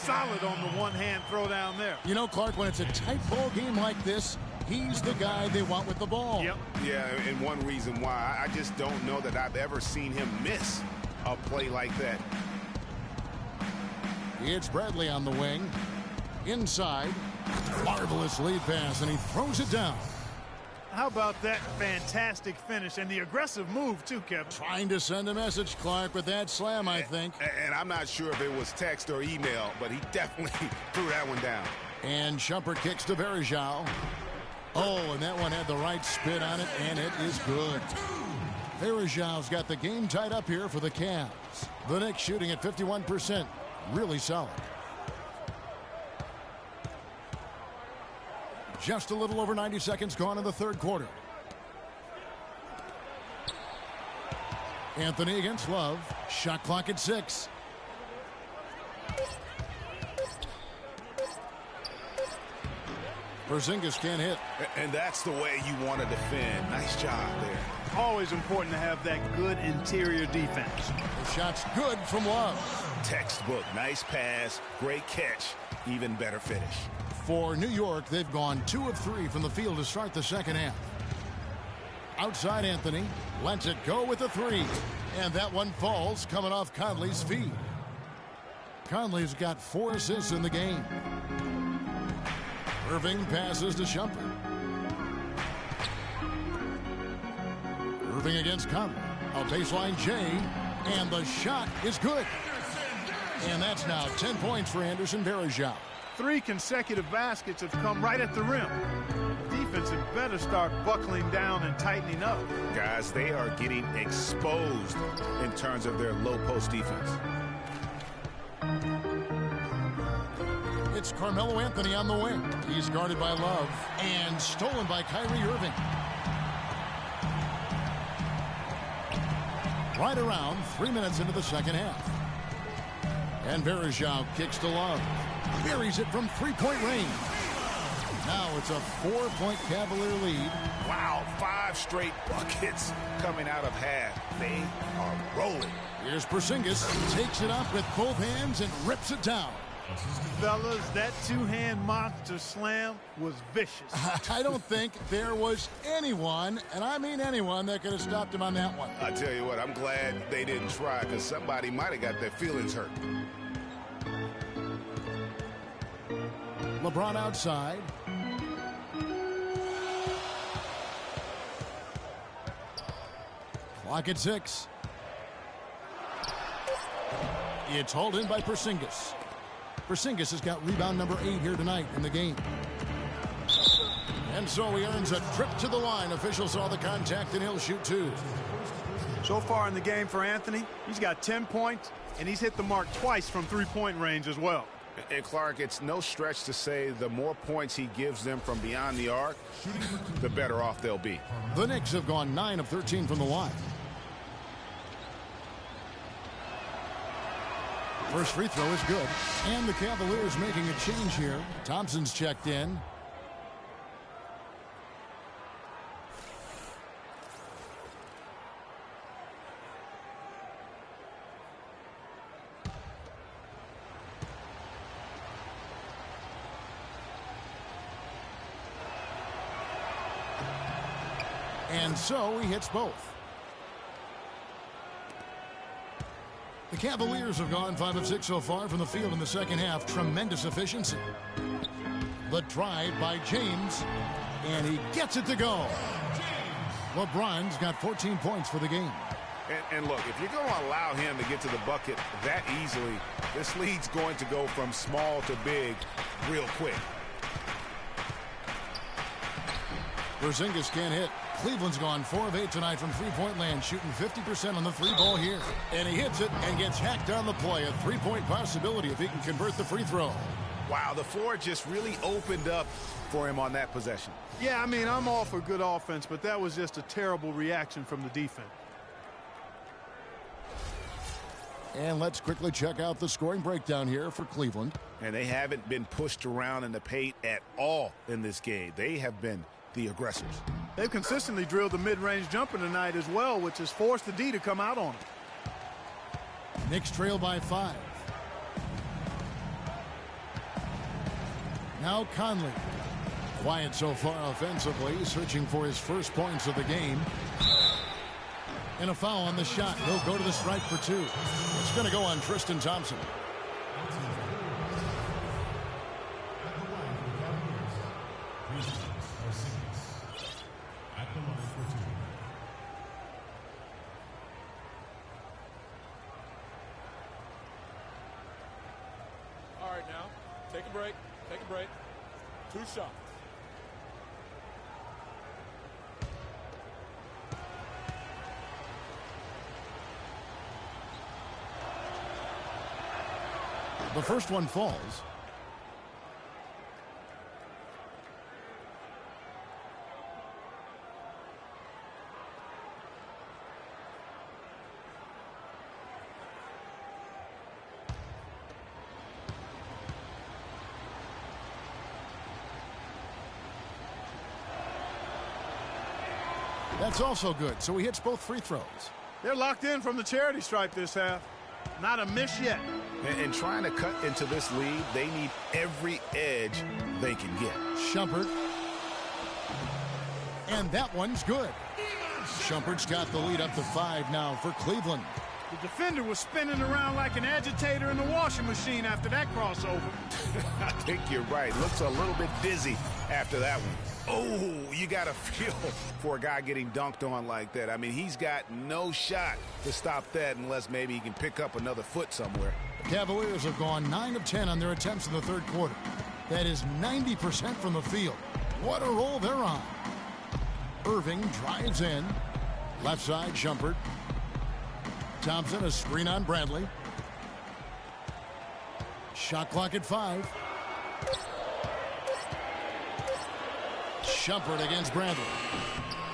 Solid on the one-hand throw down there. You know, Clark, when it's a tight ball game like this, he's the guy they want with the ball. Yep. Yeah, and one reason why, I just don't know that I've ever seen him miss a play like that. It's Bradley on the wing. Inside. Marvelous lead pass, and he throws it down. How about that fantastic finish and the aggressive move, too, Kevin? Trying to send a message, Clark, with that slam, I think. And I'm not sure if it was text or email, but he definitely threw that one down. And Shumpert kicks to Varejao. Oh, and that one had the right spin on it, and it is good. Varejao's got the game tied up here for the Cavs. The Knicks shooting at 51%. Really solid. Just a little over 90 seconds gone in the third quarter. Anthony against Love. Shot clock at 6. Porzingis can't hit. And that's the way you want to defend. Nice job there. Always important to have that good interior defense. The shot's good from Love. Textbook. Nice pass. Great catch. Even better finish. For New York, they've gone 2 of 3 from the field to start the second half. Outside Anthony. Lets it go with a 3. And that one falls coming off Conley's feet. Conley's got 4 assists in the game. Irving passes to Shumpert. Irving against Conley. A baseline J. And the shot is good. And that's now 10 points for Anderson Varejao. 3 consecutive baskets have come right at the rim. Defense had better start buckling down and tightening up. Guys, they are getting exposed in terms of their low post defense. It's Carmelo Anthony on the wing. He's guarded by Love and stolen by Kyrie Irving. Right around 3 minutes into the second half. And Verejao kicks to Love. Buries it from three-point range. Now it's a 4-point Cavalier lead. Wow, 5 straight buckets coming out of half. They are rolling. Here's Porzingis. Takes it up with both hands and rips it down. Fellas, that two-hand monster slam was vicious. I don't think there was anyone, and I mean anyone, that could have stopped him on that one. I tell you what, I'm glad they didn't try, because somebody might have got their feelings hurt. LeBron outside. Clock at 6. It's hauled in by Porzingis. Porzingis has got rebound number 8 here tonight in the game. And so he earns a trip to the line. Officials saw the contact, and he'll shoot 2. So far in the game for Anthony, he's got 10 points, and he's hit the mark twice from three-point range as well. And Clark, it's no stretch to say the more points he gives them from beyond the arc, the better off they'll be. The Knicks have gone 9 of 13 from the line. First free throw is good. And the Cavaliers making a change here. Thompson's checked in. And so he hits both. The Cavaliers have gone 5 of 6 so far from the field in the second half. Tremendous efficiency. The drive by James, and he gets it to go. LeBron's got 14 points for the game. And look, if you're going to allow him to get to the bucket that easily, this lead's going to go from small to big real quick. Porzingis can't hit. Cleveland's gone 4 of 8 tonight from three-point land, shooting 50% on the 3-ball here. And he hits it and gets hacked on the play. A 3-point possibility if he can convert the free throw. Wow, the floor just really opened up for him on that possession. Yeah, I mean, I'm all for good offense, but that was just a terrible reaction from the defense. And let's quickly check out the scoring breakdown here for Cleveland. And they haven't been pushed around in the paint at all in this game. They have been the aggressors. They've consistently drilled the mid-range jumper tonight as well, which has forced the D to come out on them. Knicks trail by 5. Now Conley. Quiet so far offensively, searching for his first points of the game. And a foul on the shot. He'll go to the strike for 2. It's going to go on Tristan Thompson. All right, now, take a break. Take a break. 2 shots. The first one falls. That's also good, so he hits both free throws. They're locked in from the charity stripe this half. Not a miss yet. And trying to cut into this lead, they need every edge they can get. Shumpert. And that one's good. Shumpert's got the lead up to 5 now for Cleveland. The defender was spinning around like an agitator in the washing machine after that crossover. I think you're right. Looks a little bit dizzy after that one. Oh, you got to feel for a guy getting dunked on like that. I mean, he's got no shot to stop that unless maybe he can pick up another foot somewhere. The Cavaliers have gone 9 of 10 on their attempts in the third quarter. That is 90% from the field. What a roll they're on. Irving drives in. Left side, Shumpert. Thompson, a screen on Bradley. Shot clock at 5. Shumpert against Bradley.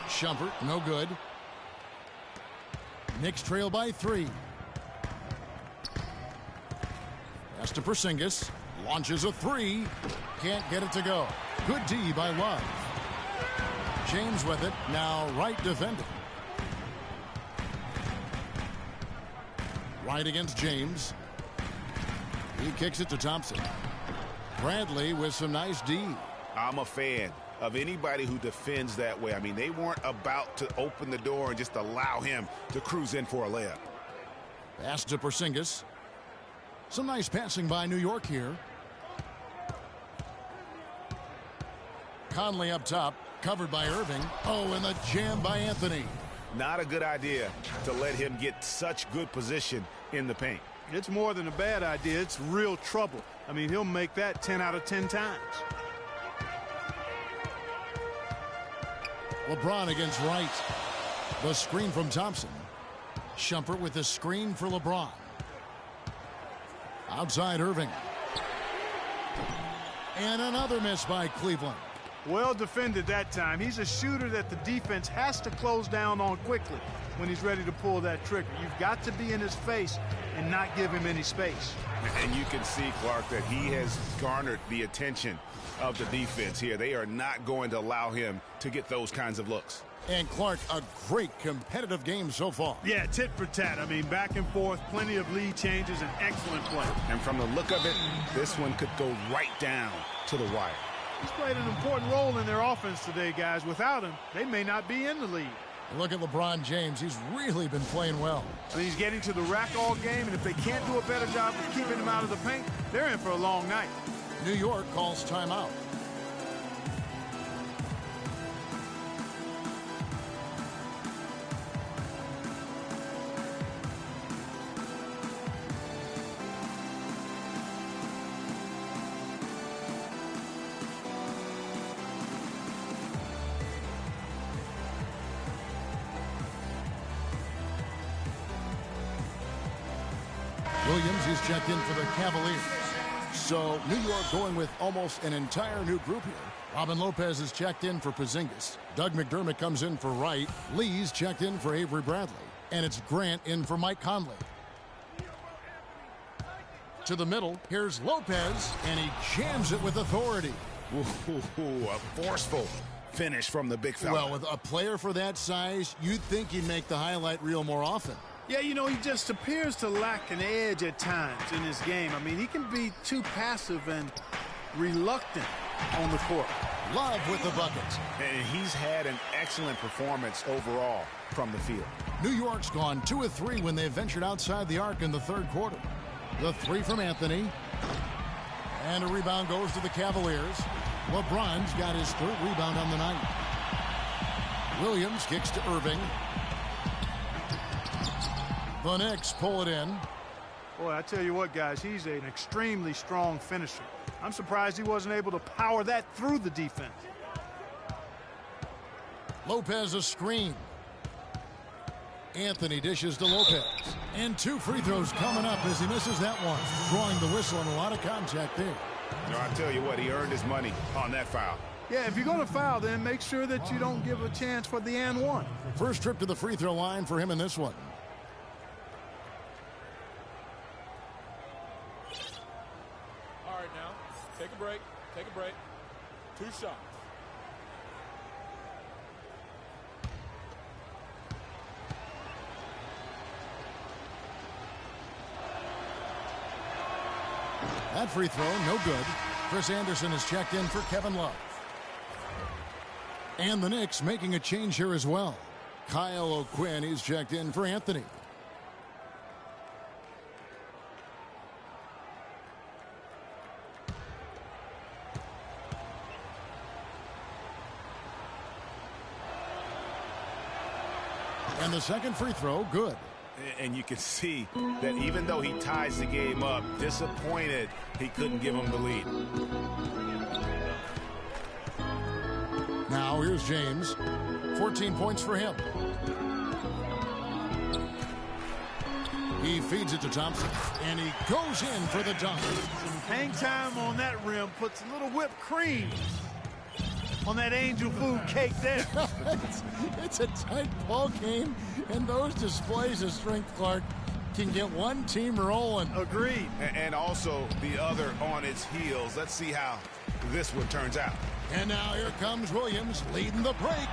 Shumpert, no good. Knicks trail by 3. Pass to Porzingis. Launches a 3. Can't get it to go. Good D by Love. James with it. Now Wright defending. Wright against James. He kicks it to Thompson. Bradley with some nice D. I'm a fan of anybody who defends that way. I mean, they weren't about to open the door and just allow him to cruise in for a layup. Pass to Porzingis. Some nice passing by New York here. Conley up top, covered by Irving. Oh, and the jam by Anthony. Not a good idea to let him get such good position in the paint. It's more than a bad idea. It's real trouble. I mean, he'll make that 10 out of 10 times. LeBron against Wright. The screen from Thompson. Shumpert with the screen for LeBron. Outside Irving. And another miss by Cleveland. Well defended that time. He's a shooter that the defense has to close down on quickly when he's ready to pull that trigger. You've got to be in his face and not give him any space. And you can see, Clark, that he has garnered the attention of the defense here. They are not going to allow him to get those kinds of looks. And Clark, a great competitive game so far. Yeah, tit for tat. I mean, back and forth, plenty of lead changes, and excellent play. And from the look of it, this one could go right down to the wire. He's played an important role in their offense today, guys. Without him, they may not be in the lead. Look at LeBron James. He's really been playing well. I mean, he's getting to the rack all game, and if they can't do a better job of keeping him out of the paint, they're in for a long night. New York calls timeout. Williams is checked in for the Cavaliers. So New York going with almost an entire new group here. Robin Lopez is checked in for Porzingis. Doug McDermott comes in for Wright. Lee's checked in for Avery Bradley. And it's Grant in for Mike Conley. To the middle, here's Lopez, and he jams it with authority. Ooh, a forceful finish from the big fella. Well, with a player for that size, you'd think he'd make the highlight reel more often. Yeah, you know, he just appears to lack an edge at times in his game. I mean, he can be too passive and reluctant on the court. Love with the buckets. And he's had an excellent performance overall from the field. New York's gone 2 of 3 when they ventured outside the arc in the third quarter. The 3 from Anthony. And a rebound goes to the Cavaliers. LeBron's got his 3rd rebound on the night. Williams kicks to Irving. The Knicks pull it in. Boy, I tell you what, guys, he's an extremely strong finisher. I'm surprised he wasn't able to power that through the defense. Lopez a screen. Anthony dishes to Lopez. And 2 free throws coming up as he misses that one. Drawing the whistle and a lot of contact there. No, I tell you what, he earned his money on that foul. Yeah, if you're going to foul, then make sure that you don't give a chance for the and one. First trip to the free throw line for him in this one. All right, now, take a break. Take a break. 2 shots. That free throw, no good. Chris Anderson is checked in for Kevin Love. And the Knicks making a change here as well. Kyle O'Quinn is checked in for Anthony. And the second free throw, good. And you can see that even though he ties the game up, disappointed he couldn't give him the lead. Now here's James. 14 points for him. He feeds it to Thompson, and he goes in for the dunk. Hang time on that rim puts a little whipped cream on that angel food cake there. It's a tight ball game, and those displays of strength, Clark, can get one team rolling. Agreed. And also the other on its heels. Let's see how this one turns out. And now here comes Williams leading the break.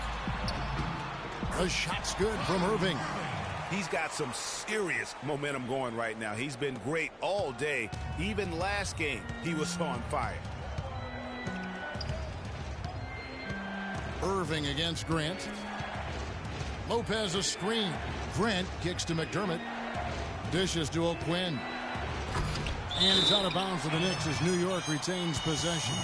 The shot's good from Irving. He's got some serious momentum going right now. He's been great all day. Even last game, he was on fire. Irving against Grant. Lopez a screen. Grant kicks to McDermott. Dishes to O'Quinn. And it's out of bounds for the Knicks as New York retains possession.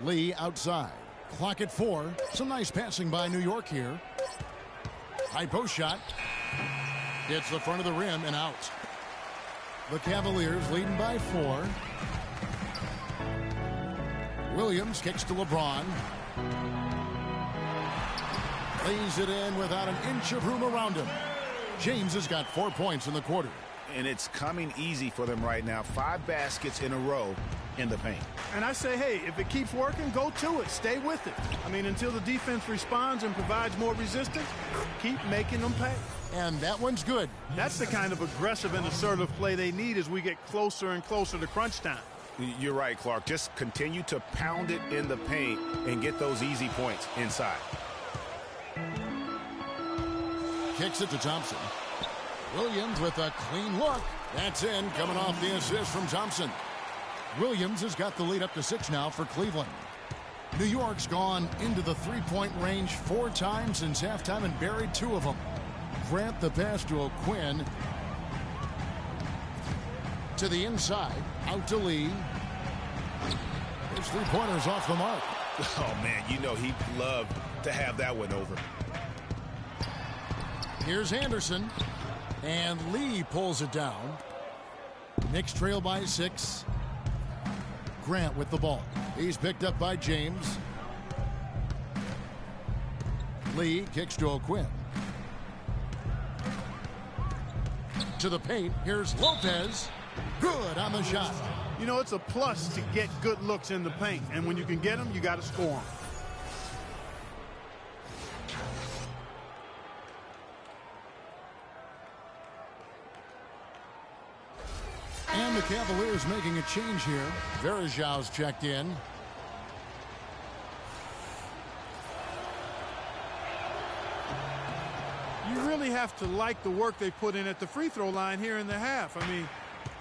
Lee outside. Clock at 4. Some nice passing by New York here. High post shot. Hits the front of the rim and out. The Cavaliers leading by 4. Williams kicks to LeBron. Lays it in without an inch of room around him. James has got 4 points in the quarter. And it's coming easy for them right now. 5 baskets in a row in the paint. And I say, hey, if it keeps working, go to it. Stay with it. I mean, until the defense responds and provides more resistance, keep making them pay. And that one's good. That's the kind of aggressive and assertive play they need as we get closer and closer to crunch time. You're right, Clark. Just continue to pound it in the paint and get those easy points inside. Kicks it to Thompson. Williams with a clean look. That's in, coming off the assist from Thompson. Williams has got the lead up to 6 now for Cleveland. New York's gone into the three-point range 4 times since halftime and buried 2 of them. Grant the pass to O'Quinn. To the inside, out to Lee. His 3-pointers off the mark. Oh, man, you know he'd love to have that one over. Here's Anderson. And Lee pulls it down. Knicks trail by 6. Grant with the ball. He's picked up by James. Lee kicks to O'Quinn. To the paint. Here's Lopez. Good on the shot. You know, it's a plus to get good looks in the paint. And when you can get them, you got to score them. And the Cavaliers making a change here. Verajau's checked in. You really have to like the work they put in at the free throw line here in the half. I mean,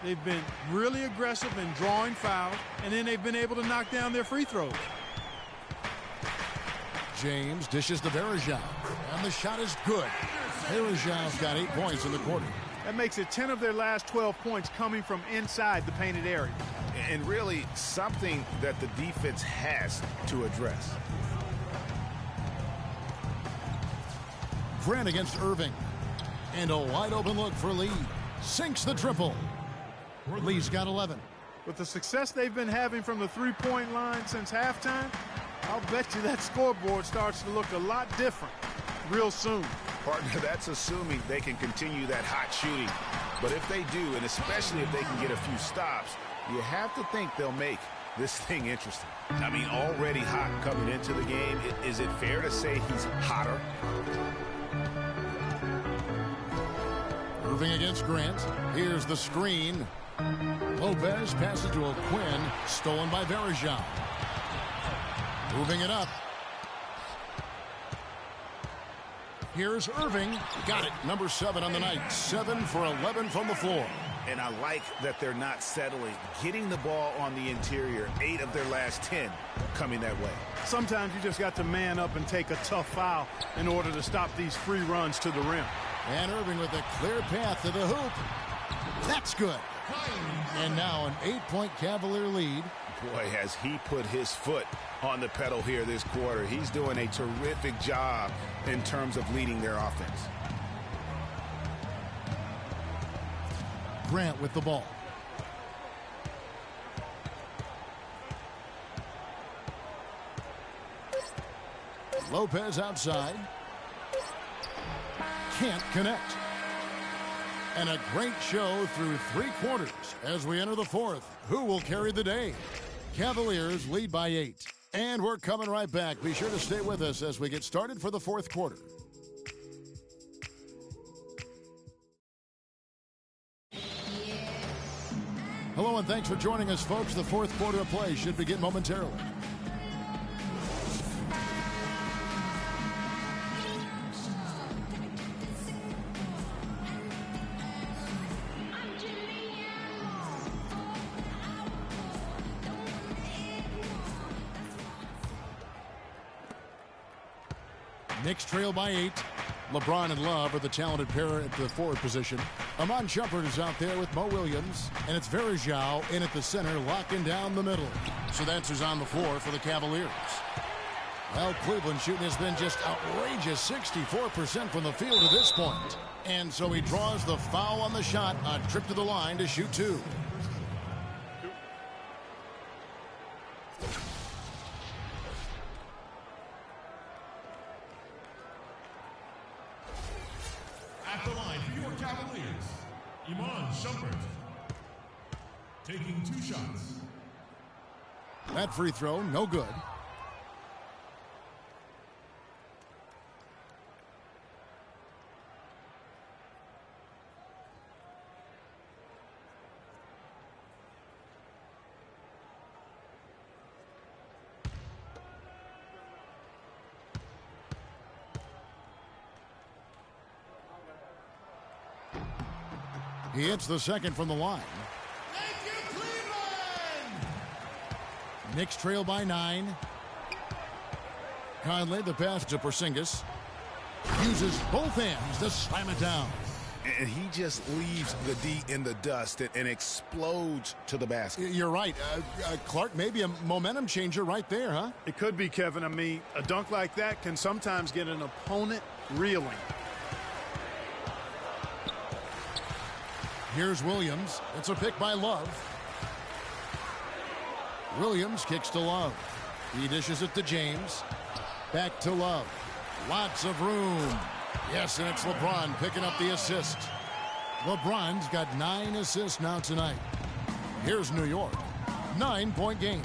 they've been really aggressive in drawing fouls, and then they've been able to knock down their free throws. James dishes to Verajau. And the shot is good. Verajau's got 8 points in the quarter. That makes it 10 of their last 12 points coming from inside the painted area. And really something that the defense has to address. Grant against Irving. And a wide open look for Lee. Sinks the triple. Lee's got 11. With the success they've been having from the three-point line since halftime, I'll bet you that scoreboard starts to look a lot different real soon. Partner, that's assuming they can continue that hot shooting. But if they do, and especially if they can get a few stops, you have to think they'll make this thing interesting. I mean, already hot coming into the game. Is it fair to say he's hotter? Irving against Grant. Here's the screen. Lopez passes to O'Quinn. Stolen by Verajau. Moving it up. Here's Irving. Got it. Number 7 on the night. 7 for 11 from the floor. And I like that they're not settling. Getting the ball on the interior. 8 of their last 10 coming that way. Sometimes you just got to man up and take a tough foul in order to stop these free runs to the rim. And Irving with a clear path to the hoop. That's good. And now an 8-point Cavalier lead. Boy, has he put his foot on the pedal here this quarter. He's doing a terrific job in terms of leading their offense. Grant with the ball. Lopez outside. Can't connect. And a great show through 3 quarters as we enter the 4th. Who will carry the day? Cavaliers lead by 8. And we're coming right back. Be sure to stay with us as we get started for the 4th quarter. Hello and thanks for joining us, folks. The 4th quarter of play should begin momentarily. Knicks trail by 8. LeBron and Love are the talented pair at the forward position. Amon Shumpert is out there with Mo Williams. And it's Varejao in at the center, locking down the middle. So that's who's on the floor for the Cavaliers. Well, Cleveland's shooting has been just outrageous, 64% from the field at this point. And so he draws the foul on the shot, a trip to the line to shoot 2. At the line for your Cavaliers, Amon Shumpert, taking 2 shots. That free throw, no good. He hits the second from the line. Thank you, Cleveland! Knicks trail by 9. Conley, the pass to Porzingis. Uses both hands to slam it down. And he just leaves the D in the dust and explodes to the basket. You're right. Clark, maybe a momentum changer right there, huh? It could be, Kevin. I mean, a dunk like that can sometimes get an opponent reeling. Here's Williams. It's a pick by Love. Williams kicks to Love. He dishes it to James. Back to Love. Lots of room. Yes, and it's LeBron picking up the assist. LeBron's got 9 assists now tonight. Here's New York. 9-point game.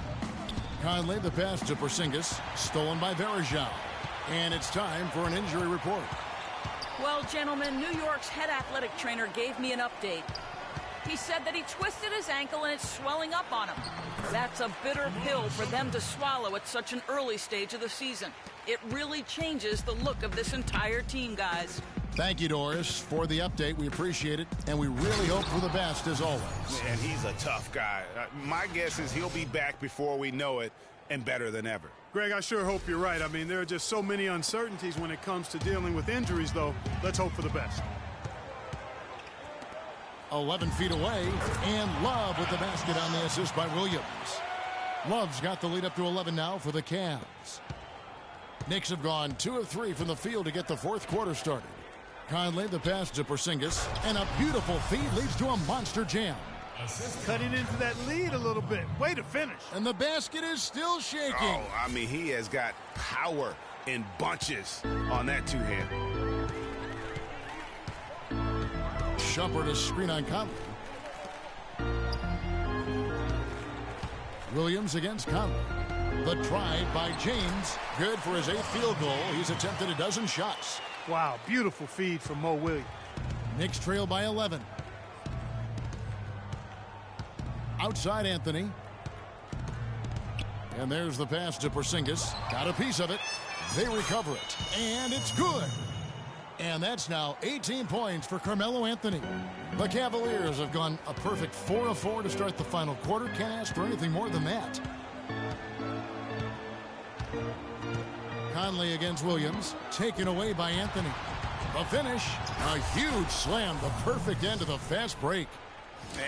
Conley, the pass to Porzingis. Stolen by Varejao. And it's time for an injury report. Well, gentlemen, New York's head athletic trainer gave me an update. He said that he twisted his ankle and it's swelling up on him. That's a bitter pill for them to swallow at such an early stage of the season. It really changes the look of this entire team, guys. Thank you, Doris, for the update. We appreciate it, and we really hope for the best as always. And he's a tough guy. My guess is he'll be back before we know it and better than ever. Greg, I sure hope you're right. I mean, there are just so many uncertainties when it comes to dealing with injuries, though. Let's hope for the best. 11 feet away, and Love with the basket on the assist by Williams. Love's got the lead up to 11 now for the Cavs. Knicks have gone 2 of 3 from the field to get the 4th quarter started. Conley, the pass to Porzingis, and a beautiful feed leads to a monster jam. Cutting into that lead a little bit. Way to finish. And the basket is still shaking. Oh, I mean, he has got power in bunches on that 2-hand. Shumpert, a screen on Conley. Williams against Conley. The drive by James. Good for his 8th field goal. He's attempted a dozen shots. Wow, beautiful feed from Mo Williams. Knicks trail by 11. Outside Anthony. And there's the pass to Porzingis. Got a piece of it. They recover it. And it's good. And that's now 18 points for Carmelo Anthony. The Cavaliers have gone a perfect 4 of 4 to start the final quarter. Can't ask for anything more than that. Conley against Williams. Taken away by Anthony. The finish. A huge slam. The perfect end of the fast break.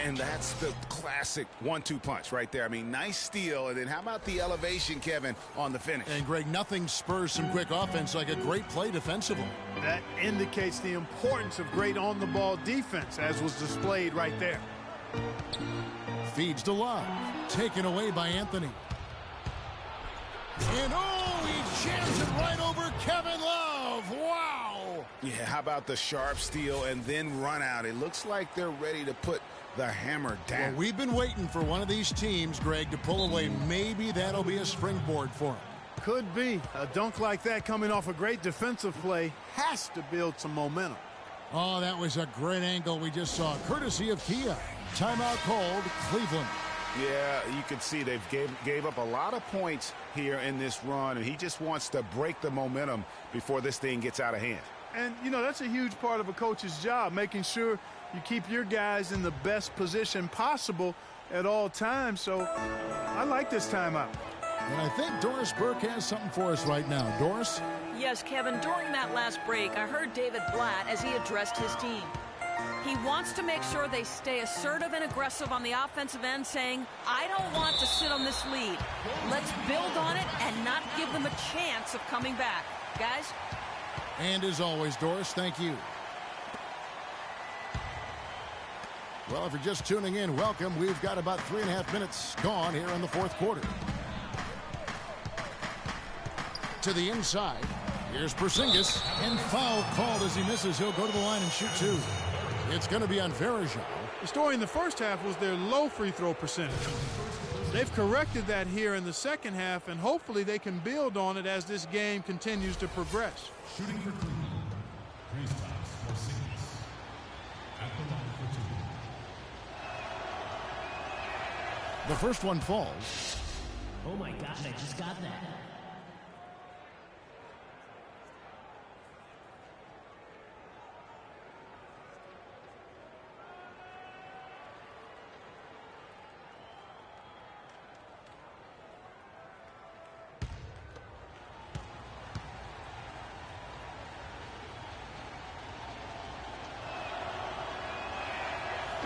And that's the classic 1-2 punch right there. I mean, nice steal. And then how about the elevation, Kevin, on the finish? And, Greg, nothing spurs some quick offense like a great play defensively. That indicates the importance of great on-the-ball defense, as was displayed right there. Feeds to Love. Taken away by Anthony. And, oh, he jams it right over Kevin Love. Wow. Yeah, how about the sharp steal and then run out? It looks like they're ready to put the hammer down. Well, we've been waiting for one of these teams, Greg, to pull away. Maybe that'll be a springboard for them. Could be. A dunk like that coming off a great defensive play has to build some momentum. Oh, that was a great angle we just saw, courtesy of Kia. Timeout called, Cleveland. Yeah, you can see they've gave up a lot of points here in this run, and he just wants to break the momentum before this thing gets out of hand. And, you know, that's a huge part of a coach's job, making sure you keep your guys in the best position possible at all times. So I like this timeout. And I think Doris Burke has something for us right now. Doris? Yes, Kevin, during that last break, I heard David Blatt as he addressed his team. He wants to make sure they stay assertive and aggressive on the offensive end, saying, I don't want to sit on this lead. Let's build on it and not give them a chance of coming back. Guys? And as always, Doris, thank you. Well, if you're just tuning in, welcome. We've got about 3.5 minutes gone here in the fourth quarter. To the inside. Here's Porzingis. And foul called as he misses. He'll go to the line and shoot two. It's going to be on Varejao. The story in the first half was their low free throw percentage. They've corrected that here in the second half, and hopefully they can build on it as this game continues to progress. Shooting for Cleveland. Kristaps Porzingis. At the line for two. The first one falls. Oh my gosh, I just got that.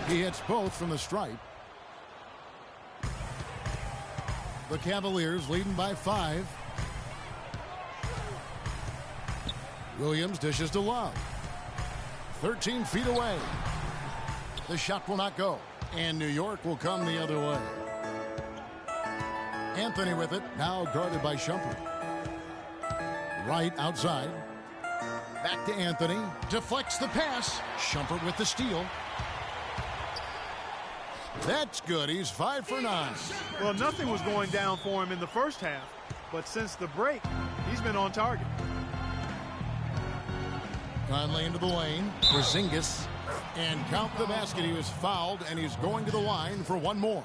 He hits both from the stripe. The Cavaliers leading by 5. Williams dishes to Love. 13 feet away. The shot will not go. And New York will come the other way. Anthony with it, now guarded by Shumpert. Right outside. Back to Anthony. Deflects the pass. Shumpert with the steal. That's good. He's 5 for 9. Well, nothing was going down for him in the first half, but since the break, he's been on target. Conley into the lane. Porzingis. And count the basket. He was fouled, and he's going to the line for one more.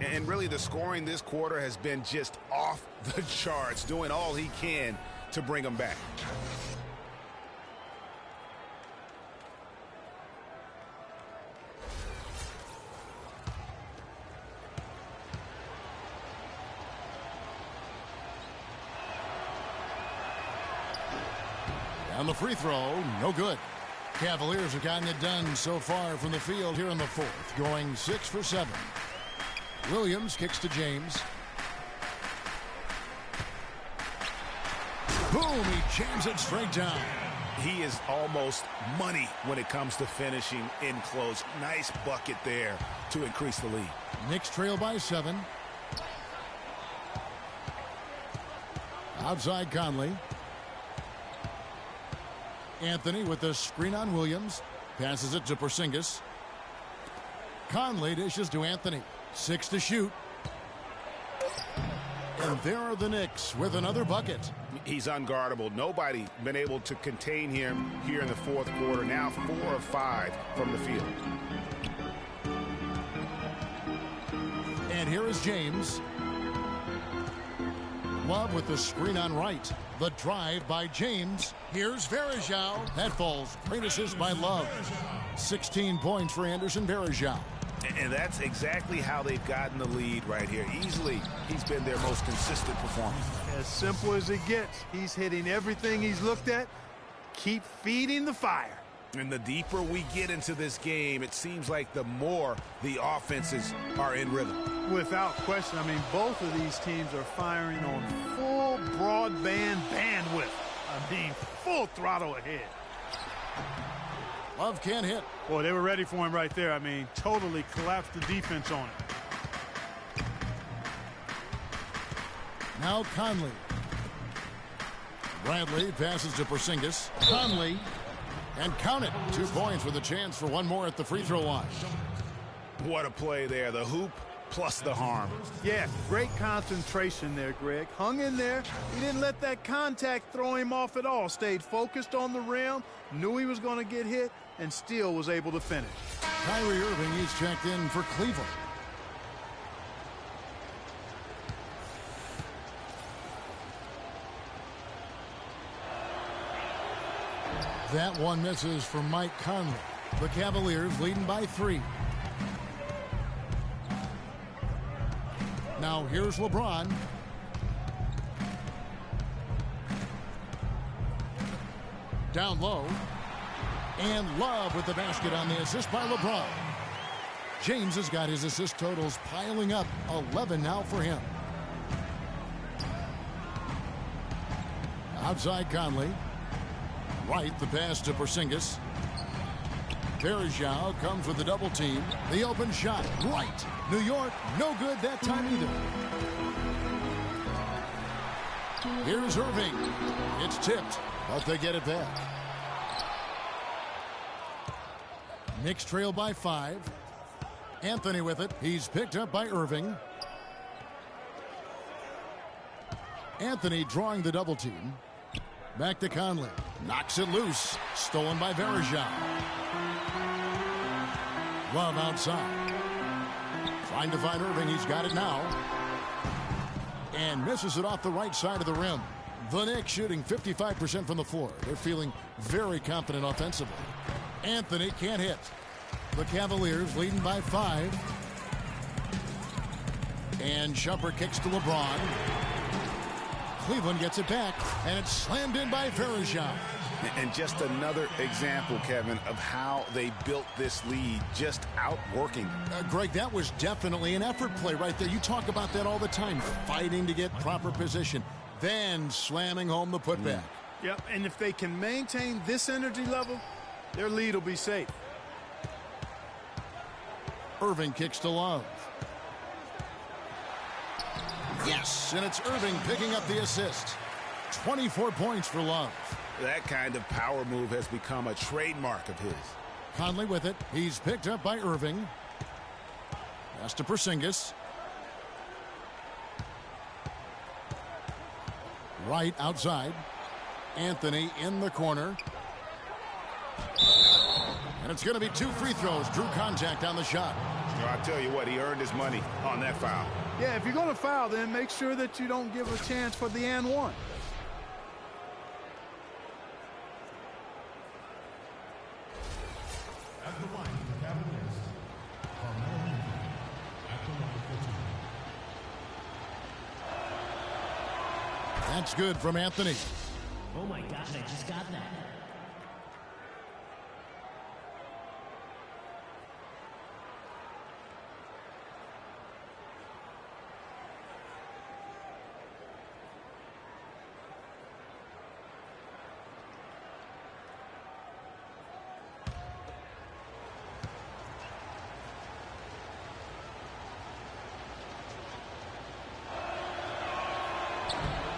And really, the scoring this quarter has been just off the charts, doing all he can to bring them back. On the free throw, no good. Cavaliers have gotten it done so far from the field here in the fourth, going 6 for 7. Williams kicks to James. Boom, he jams it straight down. He is almost money when it comes to finishing in close. Nice bucket there to increase the lead. Knicks trail by 7. Outside Conley. Anthony with the screen on Williams. Passes it to Porzingis. Conley dishes to Anthony. 6 to shoot. And there are the Knicks with another bucket. He's unguardable. Nobody been able to contain him here in the fourth quarter. Now 4 of 5 from the field. And here is James. Love with the screen on right. The drive by James. Here's Varejao. That falls. Great assist by Love. 16 points for Anderson Varejao. And that's exactly how they've gotten the lead right here. Easily, he's been their most consistent performer. As simple as it gets. He's hitting everything he's looked at. Keep feeding the fire. And the deeper we get into this game, it seems like the more the offenses are in rhythm. Without question. I mean, both of these teams are firing on full broadband bandwidth. I mean, full throttle ahead. Love can't hit. Boy, they were ready for him right there. I mean, totally collapsed the defense on it. Now Conley. Bradley passes to Porzingis. Conley. And count it. 2 points with a chance for one more at the free throw line. What a play there. The hoop plus the harm. Yeah, great concentration there, Greg. Hung in there. He didn't let that contact throw him off at all. Stayed focused on the rim, knew he was going to get hit, and still was able to finish. Kyrie Irving is checked in for Cleveland. That one misses for Mike Conley. The Cavaliers leading by 3. Now here's LeBron. Down low. And Love with the basket on the assist by LeBron. James has got his assist totals piling up. 11 now for him. Outside Conley. Right, the pass to Porzingis. Verjao comes with the double team. The open shot. Right. New York, no good that time either. Here's Irving. It's tipped, but they get it back. Knicks trail by 5. Anthony with it. He's picked up by Irving. Anthony drawing the double team. Back to Conley. Knocks it loose. Stolen by Verjao. Love outside. Trying to find Irving. He's got it now. And misses it off the right side of the rim. The Knicks shooting 55% from the floor. They're feeling very confident offensively. Anthony can't hit. The Cavaliers leading by 5. And Shumpert kicks to LeBron. Cleveland gets it back, and it's slammed in by Verjao. And just another example, Kevin, of how they built this lead, just outworking. Greg, that was definitely an effort play right there. You talk about that all the time, fighting to get proper position, then slamming home the putback. Yep, and if they can maintain this energy level, their lead will be safe. Irving kicks to Love. Yes, and it's Irving picking up the assist. 24 points for Love. That kind of power move has become a trademark of his. Conley with it. He's picked up by Irving. Pass to Porzingis. Right outside. Anthony in the corner. And it's going to be 2 free throws. Drew contact on the shot. Well, I tell you what, he earned his money on that foul. Yeah, if you're going to foul, then make sure that you don't give a chance for the and one. At the line for the Cavaliers, Carmelo Anthony. At the line for 2. That's good from Anthony. Oh my gosh, I just got that.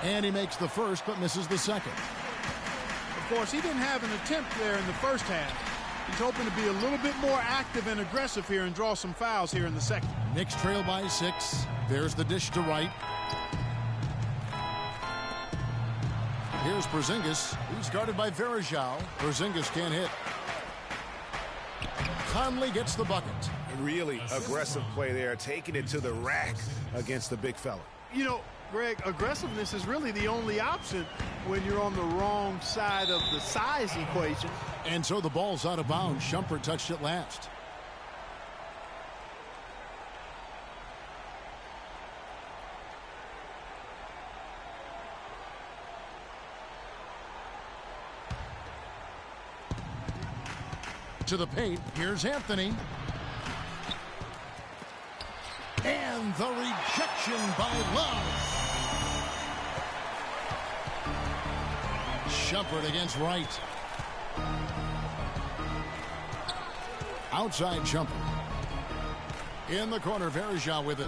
And he makes the first, but misses the second. Of course, he didn't have an attempt there in the first half. He's hoping to be a little bit more active and aggressive here and draw some fouls here in the second. Knicks trail by 6. There's the dish to Wright. Here's Porzingis. He's guarded by Verjao. Porzingis can't hit. Conley gets the bucket. Really aggressive play there, taking it to the rack against the big fella. You know, Greg, aggressiveness is really the only option when you're on the wrong side of the size equation. And so the ball's out of bounds. Shumpert touched it last. To the paint, here's Anthony. And the rejection by Love. Shumpert against Wright. Outside Shumpert. In the corner, Verjao with it.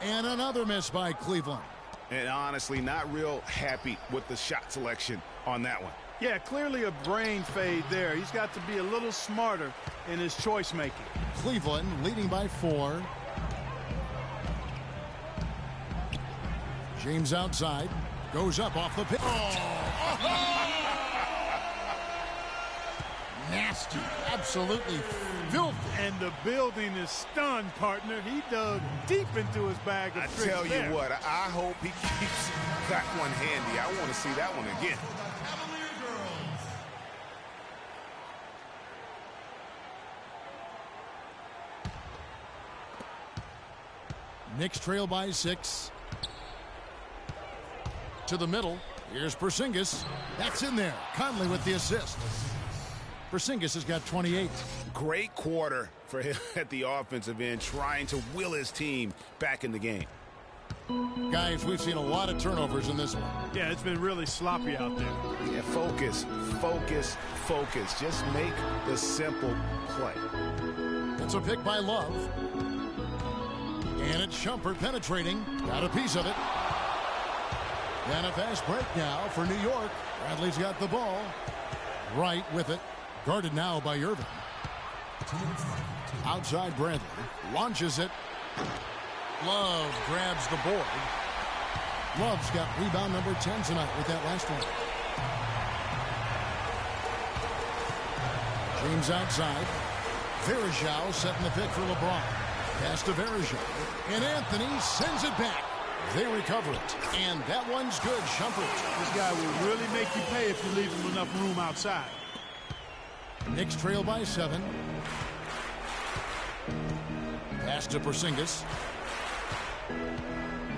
And another miss by Cleveland. And honestly, not real happy with the shot selection on that one. Yeah, clearly a brain fade there. He's got to be a little smarter in his choice making. Cleveland leading by 4. James outside. Goes up off the pick. Nasty. Absolutely filthy. And the building is stunned, partner. He dug deep into his bag of tricks. I tell you there. what, I hope he keeps that one handy. I want to see that one again. Knicks trail by 6. To the middle. Here's Porzingis. That's in there. Conley with the assist. Porzingis has got 28. Great quarter for him at the offensive end, trying to will his team back in the game. Guys, we've seen a lot of turnovers in this one. Yeah, it's been really sloppy out there. Yeah, focus, focus, focus. Just make the simple play. It's a pick by Love. And it's Shumpert penetrating. Got a piece of it. And a fast break now for New York. Bradley's got the ball. Right with it. Guarded now by Irving. Outside Bradley. Launches it. Love grabs the board. Love's got rebound number 10 tonight with that last one. James outside. Varejao setting the pick for LeBron. Pass to Varejao. And Anthony sends it back. They recover it. And that one's good. Shumpert. This guy will really make you pay if you leave him enough room outside. Knicks trail by 7. Pass to Porzingis.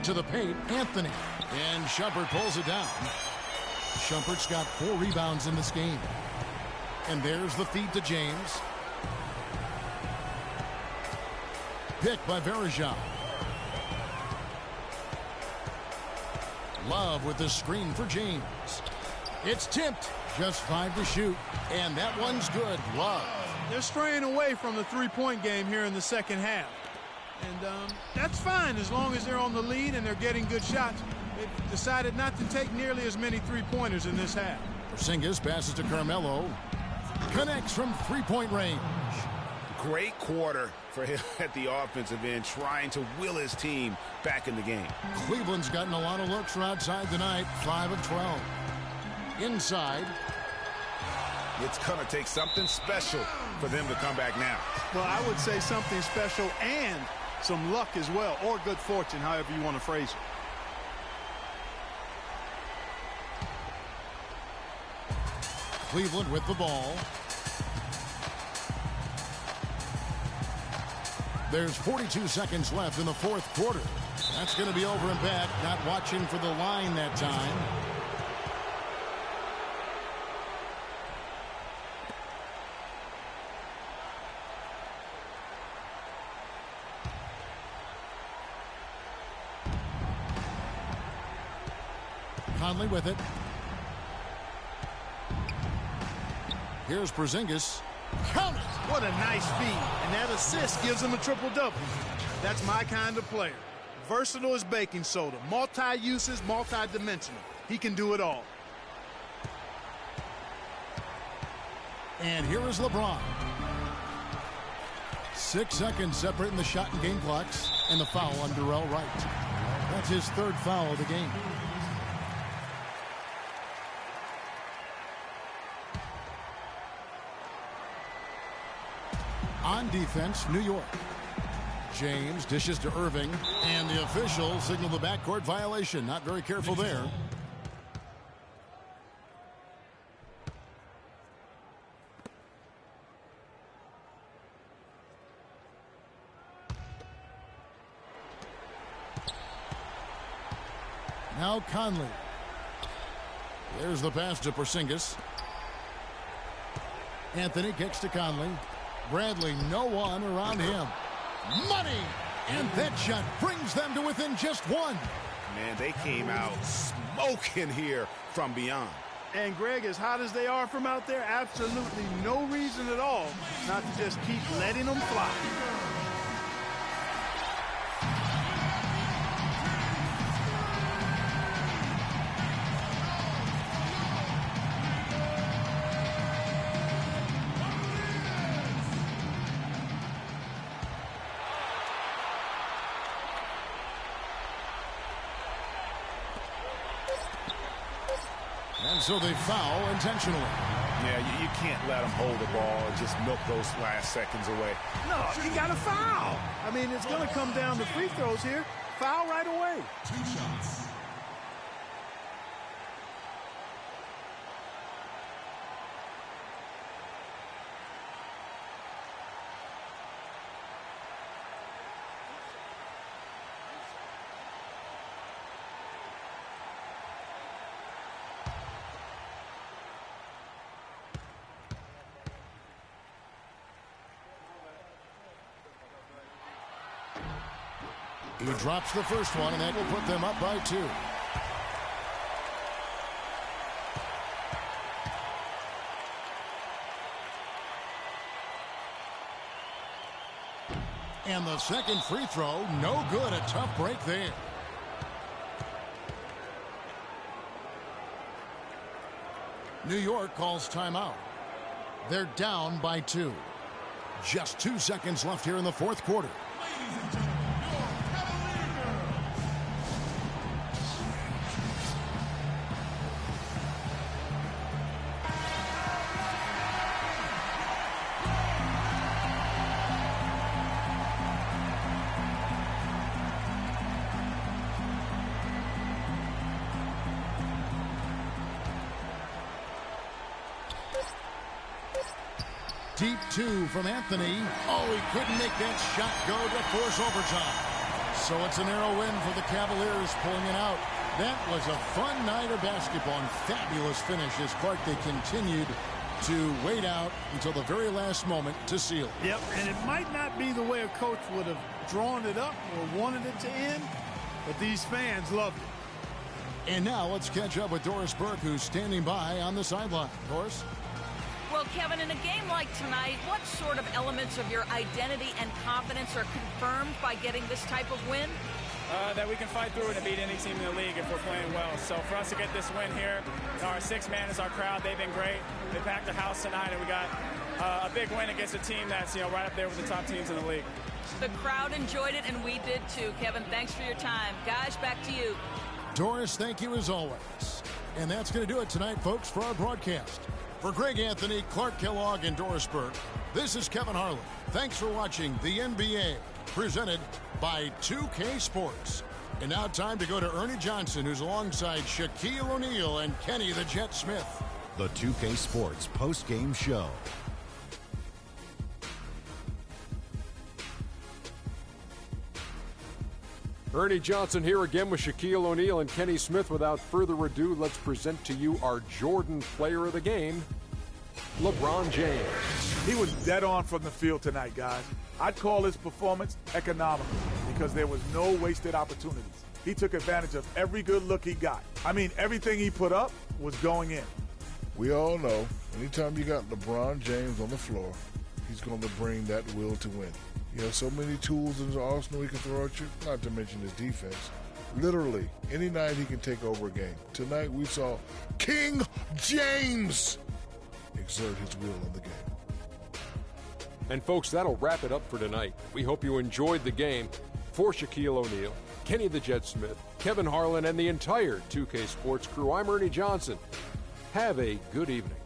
To the paint, Anthony. And Shumpert pulls it down. Shumpert's got 4 rebounds in this game. And there's the feed to James. Pick by Varejao. Love with the screen for James. It's tipped. Just 5 to shoot. And that one's good. Love. They're straying away from the three-point game here in the second half. And that's fine as long as they're on the lead and they're getting good shots. They've decided not to take nearly as many three-pointers in this half. Porzingis passes to Carmelo. Connects from three-point range. Great quarter for him at the offensive end, trying to will his team back in the game. Cleveland's gotten a lot of looks from outside tonight. 5 of 12. Inside. It's going to take something special for them to come back now. Well, I would say something special and some luck as well, or good fortune, however you want to phrase it. Cleveland with the ball. There's 42 seconds left in the fourth quarter. That's going to be over and back. Not watching for the line that time. Conley with it. Here's Porzingis. Count it! What a nice feed. And that assist gives him a triple-double. That's my kind of player. Versatile as baking soda. Multi-uses, multi-dimensional. He can do it all. And here is LeBron. 6 seconds separating the shot and game clocks. And the foul on Darrell Wright. That's his 3rd foul of the game. On defense, New York. James dishes to Irving, and the officials signal the backcourt violation. Not very careful there. Now Conley. There's the pass to Porzingis. Anthony kicks to Conley. Bradley, no one around him. Money! And that shot brings them to within just 1. Man, they came out smoking here from beyond. And Greg, as hot as they are from out there, absolutely no reason at all not to just keep letting them fly. And so they foul intentionally. Yeah, you can't let them hold the ball and just milk those last seconds away. No, you got to foul. I mean, it's going to come down to free throws here. Foul right away. 2 shots. He drops the first one, and that will put them up by 2. And the second free throw, no good. A tough break there. New York calls timeout. They're down by 2. Just 2 seconds left here in the fourth quarter. Ladies and gentlemen, your Cavaliers. Deep 2 from Anthony. Oh, he couldn't make that shot go to force overtime. So it's a narrow win for the Cavaliers, pulling it out. That was a fun night of basketball and fabulous finish as Clark, they continued to wait out until the very last moment to seal it. Yep, and it might not be the way a coach would have drawn it up or wanted it to end, but these fans loved it. And now let's catch up with Doris Burke, who's standing by on the sideline. Doris? Well, Kevin, in a game like tonight, what sort of elements of your identity and confidence are confirmed by getting this type of win? That we can fight through it and beat any team in the league if we're playing well. So for us to get this win here, our 6 man is our crowd. They've been great. They packed the house tonight, and we got a big win against a team that's right up there with the top teams in the league. The crowd enjoyed it, and we did too. Kevin, thanks for your time. Guys, back to you. Doris, thank you as always. And that's going to do it tonight, folks, for our broadcast. For Greg Anthony, Clark Kellogg, and Doris Burke, this is Kevin Harlan. Thanks for watching the NBA, presented by 2K Sports. And now time to go to Ernie Johnson, who's alongside Shaquille O'Neal and Kenny the Jet Smith. The 2K Sports post-game show. Ernie Johnson here again with Shaquille O'Neal and Kenny Smith. Without further ado, let's present to you our Jordan player of the game, LeBron James. He was dead on from the field tonight, guys. I'd call his performance economical because there was no wasted opportunities. He took advantage of every good look he got. I mean, everything he put up was going in. We all know anytime you got LeBron James on the floor, he's going to bring that will to win. He has so many tools in his arsenal he can throw at you, not to mention his defense. Literally, any night he can take over a game. Tonight we saw King James exert his will in the game. And folks, that'll wrap it up for tonight. We hope you enjoyed the game. For Shaquille O'Neal, Kenny the Jet Smith, Kevin Harlan, and the entire 2K Sports crew, I'm Ernie Johnson. Have a good evening.